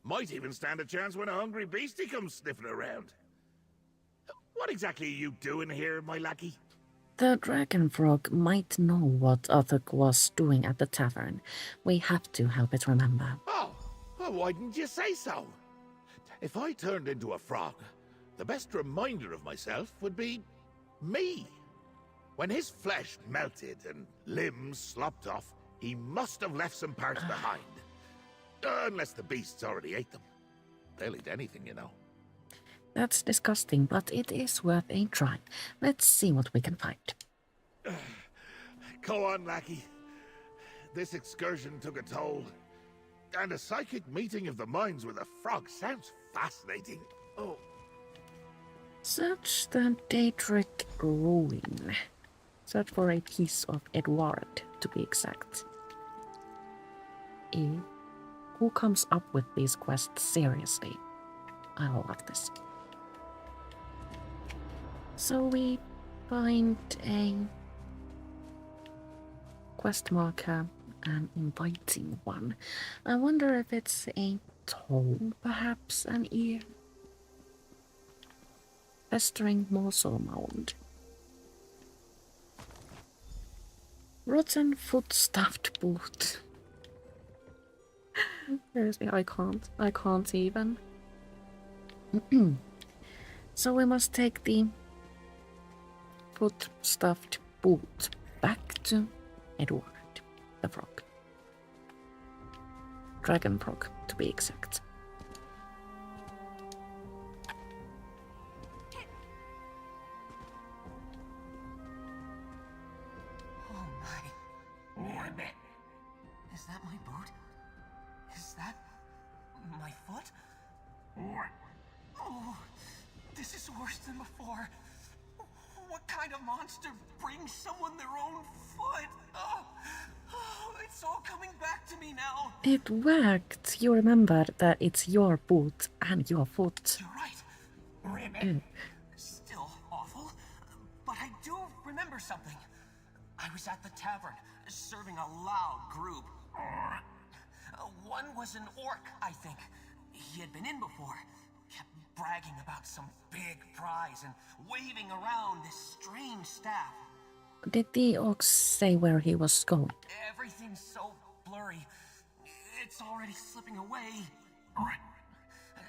Might even stand a chance when a hungry beastie comes sniffing around. What exactly are you doing here, my lackey? The dragon frog might know what Uthuk was doing at the tavern. We have to help it remember. Oh, well, why didn't you say so? If I turned into a frog, the best reminder of myself would be me. When his flesh melted and limbs slopped off, He must have left some parts behind. Unless the beasts already ate them. They'll eat anything, you know. That's disgusting, but it is worth a try. Let's see what we can find. Go on, lackey. This excursion took a toll. And a psychic meeting of the minds with a frog sounds fascinating. Oh. Search the Daedric ruin. Search for a piece of Edward, to be exact. Who comes up with these quests seriously? I love this. So we find a quest marker, an inviting one. I wonder if it's a toll, perhaps an ear. Festering morsel mound. Rotten foot stuffed boot. Seriously, I can't even. So we must take the foot stuffed boot back to Edward, the frog. Dragon frog, to be exact. Oh my. Is that my boot? Is that my foot? Oh, this is worse than before. What kind of monster brings someone their own foot? Oh, it's all coming back to me now. It worked. You remember that it's your boot and your foot. You're right. Still awful, but I do remember something. I was at the tavern, serving a loud group. One was an orc, I think. He had been in before. Kept bragging about some big prize and waving around this strange staff. Did the orc say where he was going? Everything's so blurry. It's already slipping away.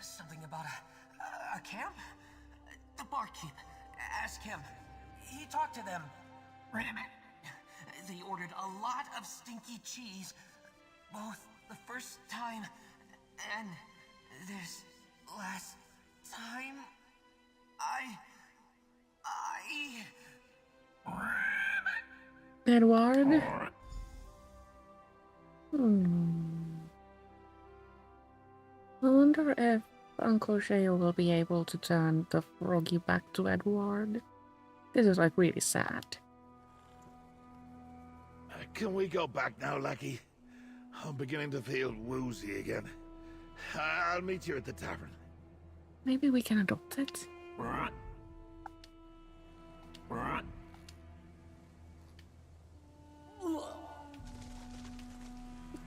Something about a camp? The barkeep. Ask him. He talked to them. They ordered a lot of stinky cheese, both the first time and this last time. Edward? I wonder if Uncle Sheo will be able to turn the froggy back to Edward. This is like really sad. Can we go back now, lackey? I'm beginning to feel woozy again. I'll meet you at the tavern. Maybe we can adopt it?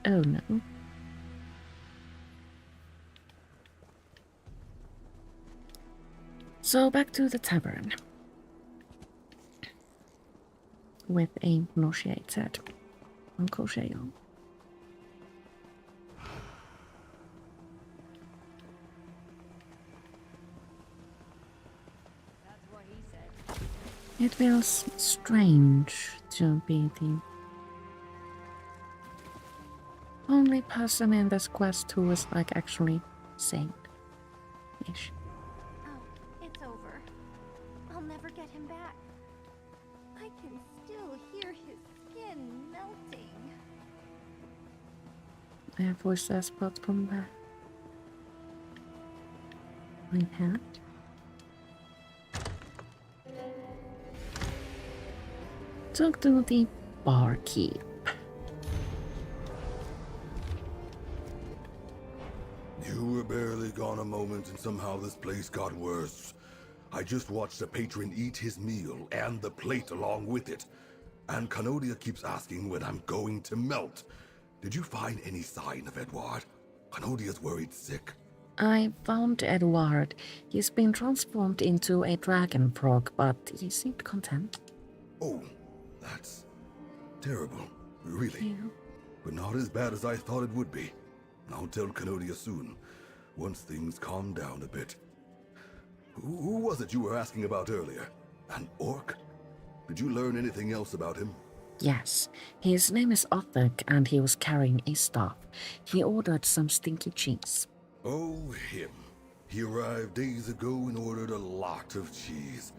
Oh no. So back to the tavern. With a nauseated Uncle Sheo. It feels strange to be the only person in this quest who is like actually sane-ish. Oh, it's over. I'll never get him back. I can still hear his skin melting. I have voice spots from there. My hat. Talk to the barkeep. You were barely gone a moment and somehow this place got worse. I just watched a patron eat his meal and the plate along with it. And Canodia keeps asking when I'm going to melt. Did you find any sign of Edward? Canodia's worried sick. I found Edward. He's been transformed into a dragon frog, but he seemed content. Oh, that's terrible. Really. Yeah. But not as bad as I thought it would be. I'll tell Canodia soon, once things calm down a bit. Who was it you were asking about earlier? An orc? Did you learn anything else about him? Yes, his name is Othek and he was carrying a staff. He ordered some stinky cheese. Oh, him. He arrived days ago and ordered a lot of cheese.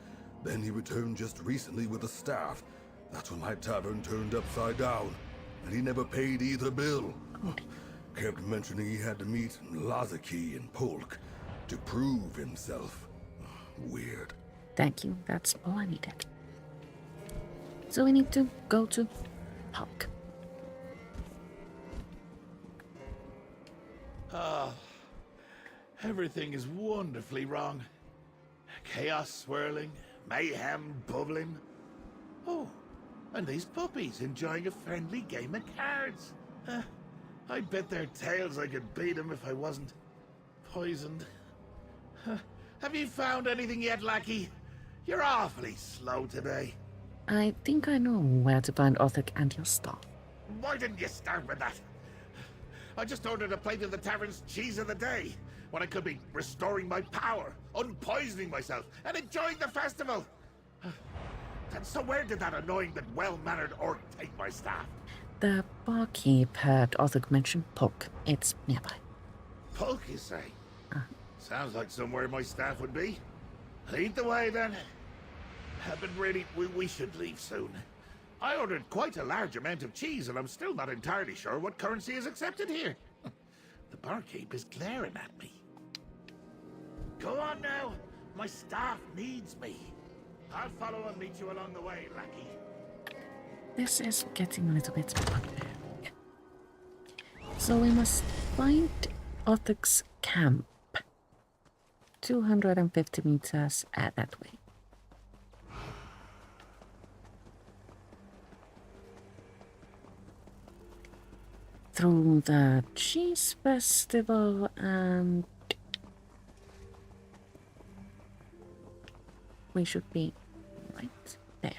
Then he returned just recently with a staff. That's when my tavern turned upside down. And he never paid either bill. Kept mentioning he had to meet Lazaki and Polk to prove himself. Weird. Thank you, that's all I needed. So we need to go to Puck. Everything is wonderfully wrong. Chaos swirling, mayhem bubbling. Oh, and these puppies enjoying a friendly game of cards. I bet their tails I could beat them if I wasn't poisoned. Have you found anything yet, lackey? You're awfully slow today. I think I know where to find Othek and your staff. Why didn't you start with that? I just ordered a plate of the tavern's cheese of the day, when I could be restoring my power, unpoisoning myself, and enjoying the festival. And so where did that annoying but well-mannered orc take my staff? The barkeep heard Othek mention Puck. It's nearby. Polk, you say? Sounds like somewhere my staff would be. Lead the way, then. But really, we should leave soon. I ordered quite a large amount of cheese, and I'm still not entirely sure what currency is accepted here. The barkeep is glaring at me. Go on now. My staff needs me. I'll follow and meet you along the way, lackey. This is getting a little bit unfair. So we must find Othek's camp. 250 meters that way. Through the cheese festival and we should be right there.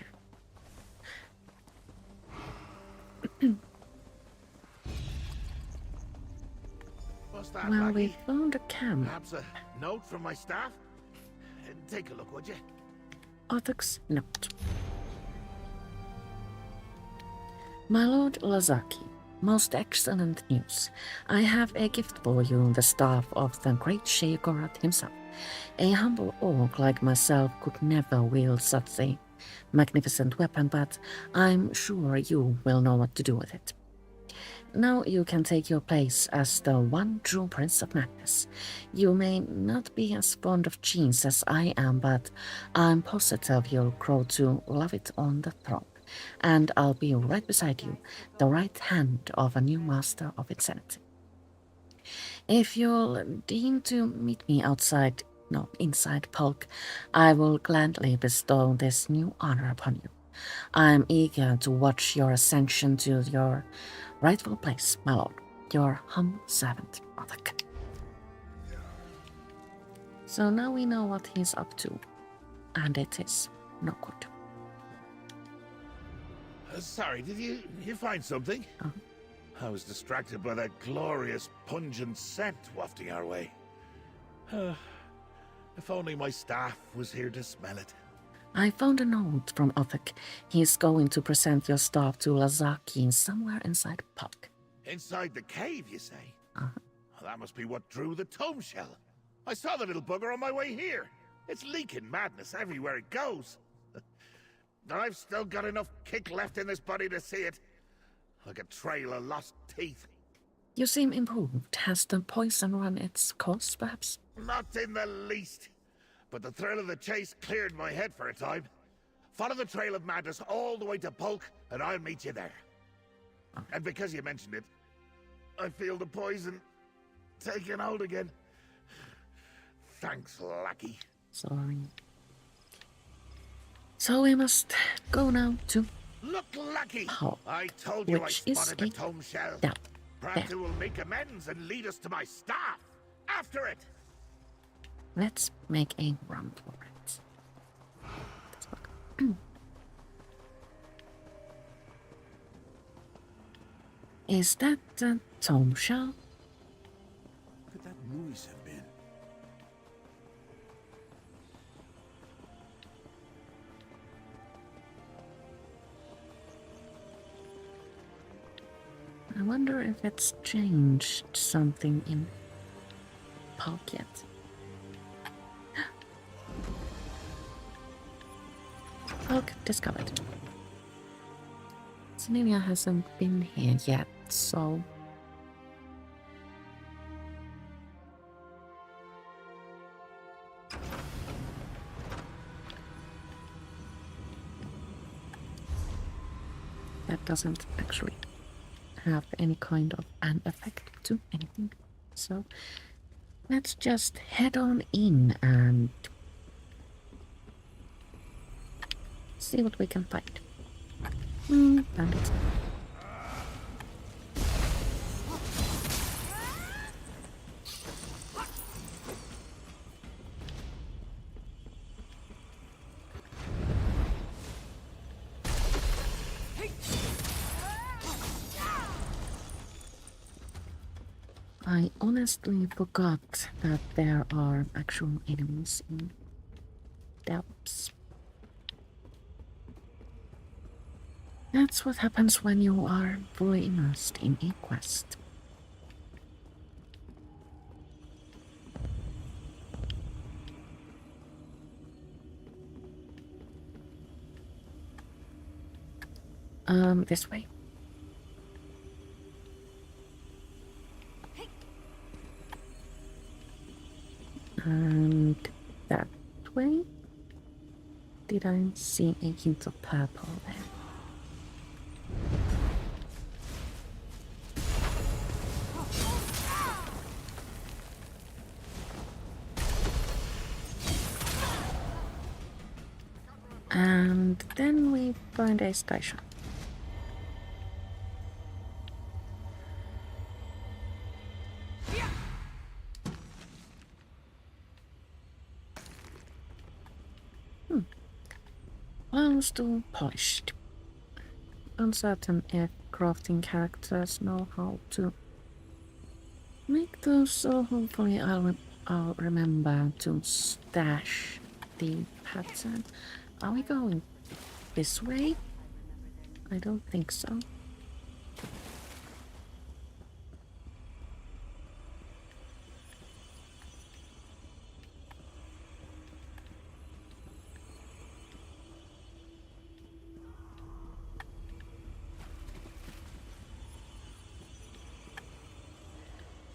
What's that, Well, lackey? we found a camp. Perhaps a note from my staff? Take a look, would you? Othek's note. My Lord Lazaki, most excellent news. I have a gift for you, the staff of the great Sheo himself. A humble orc like myself could never wield such a magnificent weapon, but I'm sure you will know what to do with it. Now you can take your place as the one true Prince of Madness. You may not be as fond of cheese as I am, but I'm positive you'll grow to love it on the throne. And I'll be right beside you, the right hand of a new master of insanity. If you'll deign to meet me inside Polk, I will gladly bestow this new honor upon you. I'm eager to watch your ascension to your rightful place, my lord. Your humble servant, Othek. So now we know what he's up to, and it is no good. Sorry, did you find something? I was distracted by that glorious, pungent scent wafting our way. If only my staff was here to smell it. I found a note from Othek. He's going to present your staff to Lazaki somewhere inside Puck. Inside the cave, you say? That must be what drew the tome shell. I saw the little bugger on my way here. It's leaking madness everywhere it goes. I've still got enough kick left in this body to see it. Like a trail of lost teeth. You seem improved. Has the poison run its course, perhaps? Not in the least. But the thrill of the chase cleared my head for a time. Follow the trail of madness all the way to Polk, and I'll meet you there. And because you mentioned it, I feel the poison taking hold again. Thanks, lackey. Sorry. So we must go now to Look, lackey! Polk, I told you I which is spotted the tome shell. down Perhaps there. it will make amends and lead us to my staff. After it! Let's make a run for it. Let's look. Is that the tome shell? Could that noise have been? wonder if it's changed something in Pocket. Pocket discovered. Sylvia hasn't been here yet, so... that doesn't actually have any kind of an effect to anything. So let's just head on in and see what we can find. Bandits. I honestly forgot that there are actual enemies in depths. That's what happens when you are fully immersed in a quest. This way. And that way? Did I see a hint of purple there? And then we find a sky shot. Close to polished. Uncertain if crafting characters know how to make those, so hopefully I'll remember to stash the pattern. Are we going this way? I don't think so.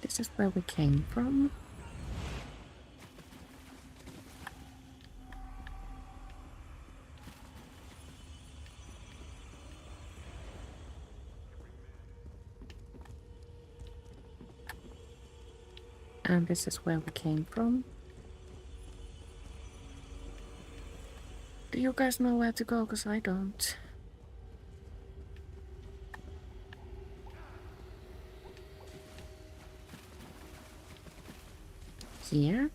This is where we came from. And this is where we came from. Do you guys know where to go? Because I don't. Here?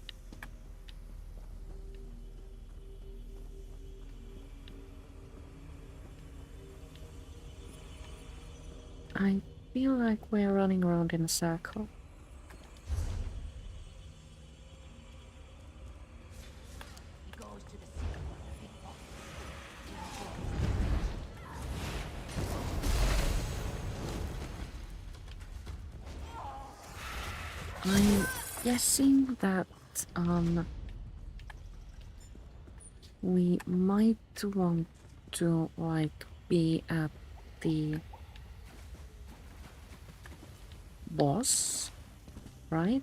I feel like we're running around in a circle. I'm guessing that we might want to like be at the boss, right?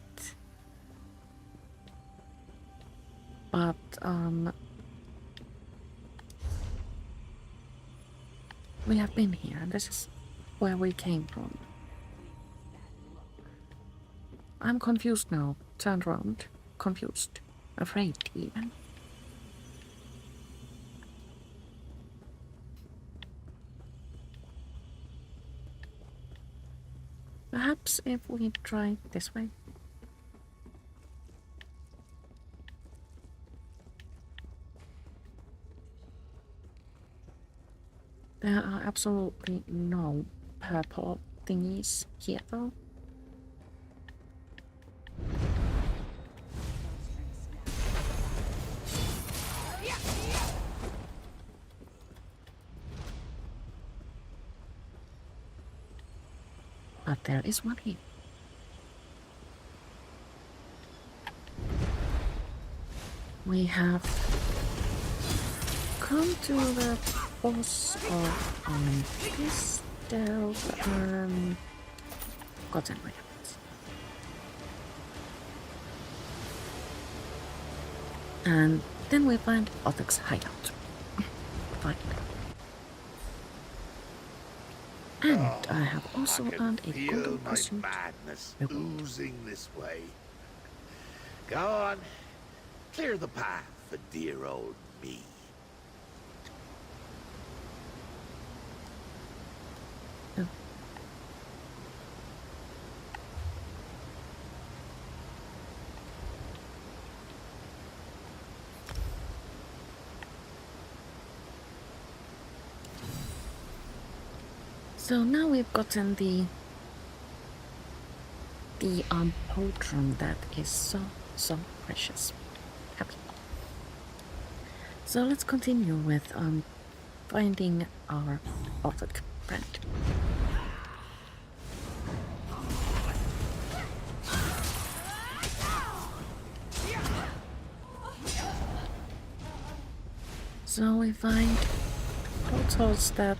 But we have been here and this is where we came from. I'm confused now. Turned around. Confused. Afraid, even. Perhaps if we try this way. There are absolutely no purple thingies here, though. But but there is one here. We have come to the boss of this delve gotten rid of it. And then we find Othok's hideout. Finally. And I have also earned a golden pursuit. Madness oozing this way. Go on, clear the path for dear old me. Oh. So now we've gotten the Potron that is so precious. Happy. So let's continue with finding our Othok friend. So we find portals that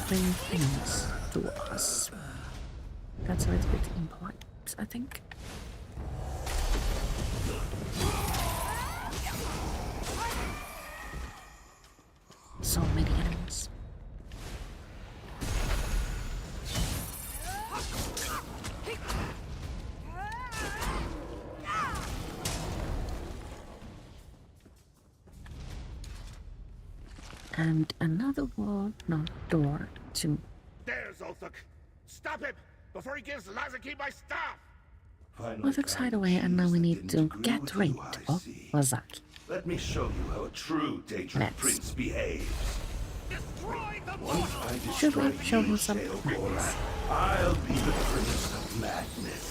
bring things to us. That's a little bit impolite, I think. So many enemies. And another wall, no, door to... There's Othok. Stop him before he gives Lazarki my staff. Othok's hideaway, and now we need to get rid of Lazarki. Let me show you how a true Daedric prince behaves. Once I Should we destroy show him you, some Sheo, madness? I'll be the prince of madness.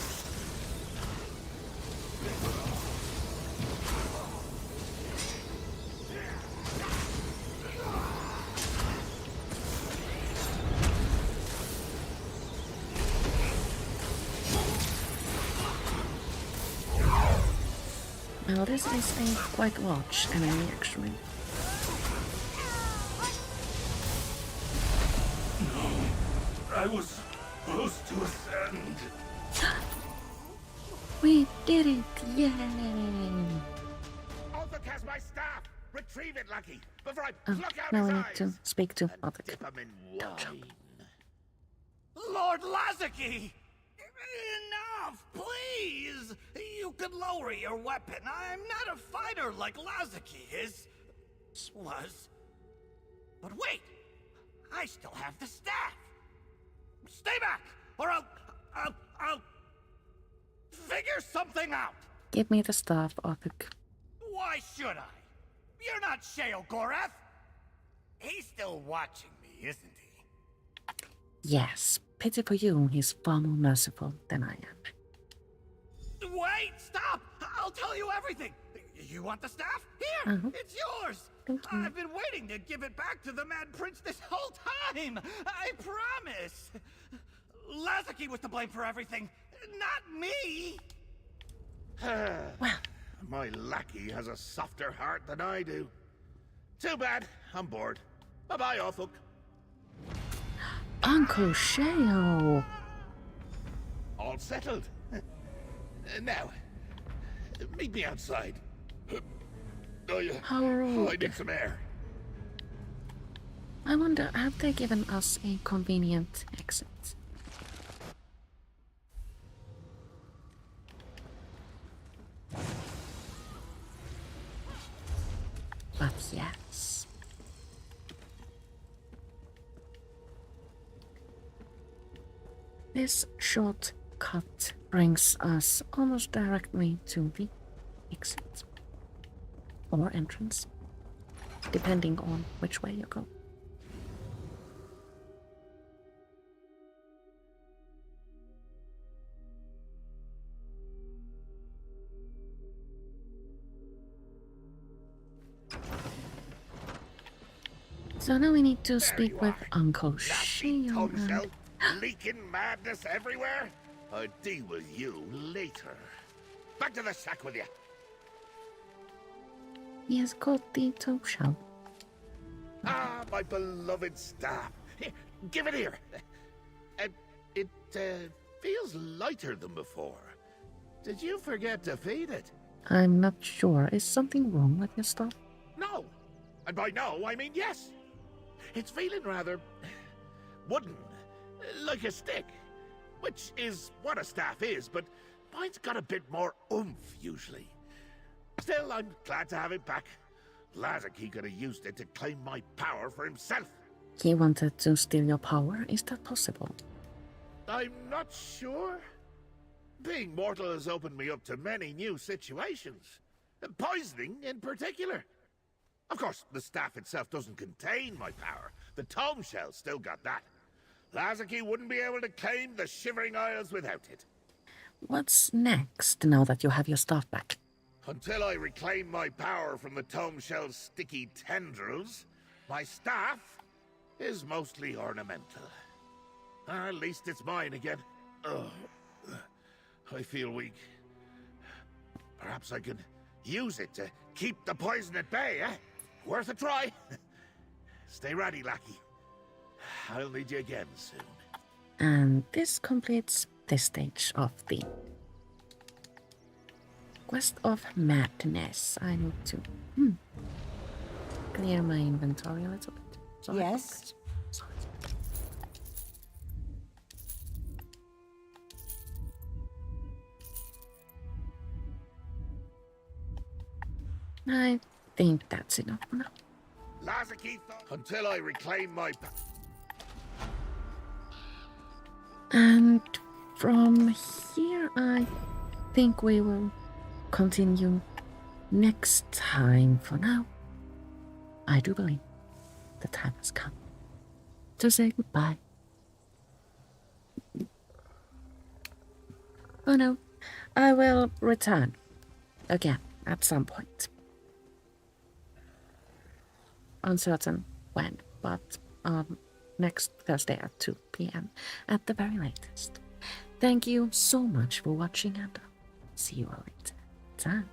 Well, this is a quite large enemy, actually. I was supposed to ascend. We did it! Yay! Othok has my staff. Retrieve it, Lucky, before I Oh, pluck out now his we eyes. need to speak to And Othok. dip 'em in wine. Lord Lazarki! Enough, please! You could lower your weapon. I'm not a fighter like Lazarki was. But wait! I still have the staff! Stay back, or I'll figure something out! Give me the staff, Othok. Why should I? You're not Sheo Gorath! He's still watching me, isn't he? Yes, pity for you, he's far more merciful than I am. Wait, stop! I'll tell you everything! You want the staff? Here! It's yours! Thank you. I've been waiting to give it back to the Mad Prince this whole time! I promise! Lazarki was to blame for everything, not me! Well, My lackey has a softer heart than I do. Too bad. I'm bored. Bye-bye, Othok. Uncle Sheo! All settled. Now, meet me outside. How I rude. need some air. I wonder, have they given us a convenient exit? But yes. This shortcut brings us almost directly to the exit. Or entrance. Depending on which way you go. So now we need to speak with Uncle Sheo. Tom Shell. leaking madness everywhere? I'll deal with you later. Back to the shack with you. He has got the toe shell. Ah, my beloved staff. Here, give it here. It feels lighter than before. Did you forget to feed it? I'm not sure. Is something wrong with your stuff? No. And by no, I mean yes. It's feeling rather wooden, like a stick, which is what a staff is, but mine's got a bit more oomph usually. Still, I'm glad to have it back. Lazarky could have used it to claim my power for himself. He wanted to steal your power? Is that possible? I'm not sure. Being mortal has opened me up to many new situations. Poisoning in particular. Of course, the staff itself doesn't contain my power. The tome shell still got that. Lazarky wouldn't be able to claim the Shivering Isles without it. What's next now that you have your stuff back? Until I reclaim my power from the tome shell's sticky tendrils, my staff is mostly ornamental. At least it's mine again. Ugh. I feel weak. Perhaps I could use it to keep the poison at bay, eh? Worth a try. Stay ready, lackey. I'll need you again soon. And this completes this stage of the Quest of Madness. I need to clear my inventory a little bit. Sorry. Yes? Sorry. I think that's enough for now. Lazarky, until I reclaim my And from here, I think we will continue next time. For now, I do believe the time has come to say goodbye. Oh no, I will return again at some point. Uncertain when, but next Thursday at 2 p.m. at the very latest. Thank you so much for watching, and see you all later. Time.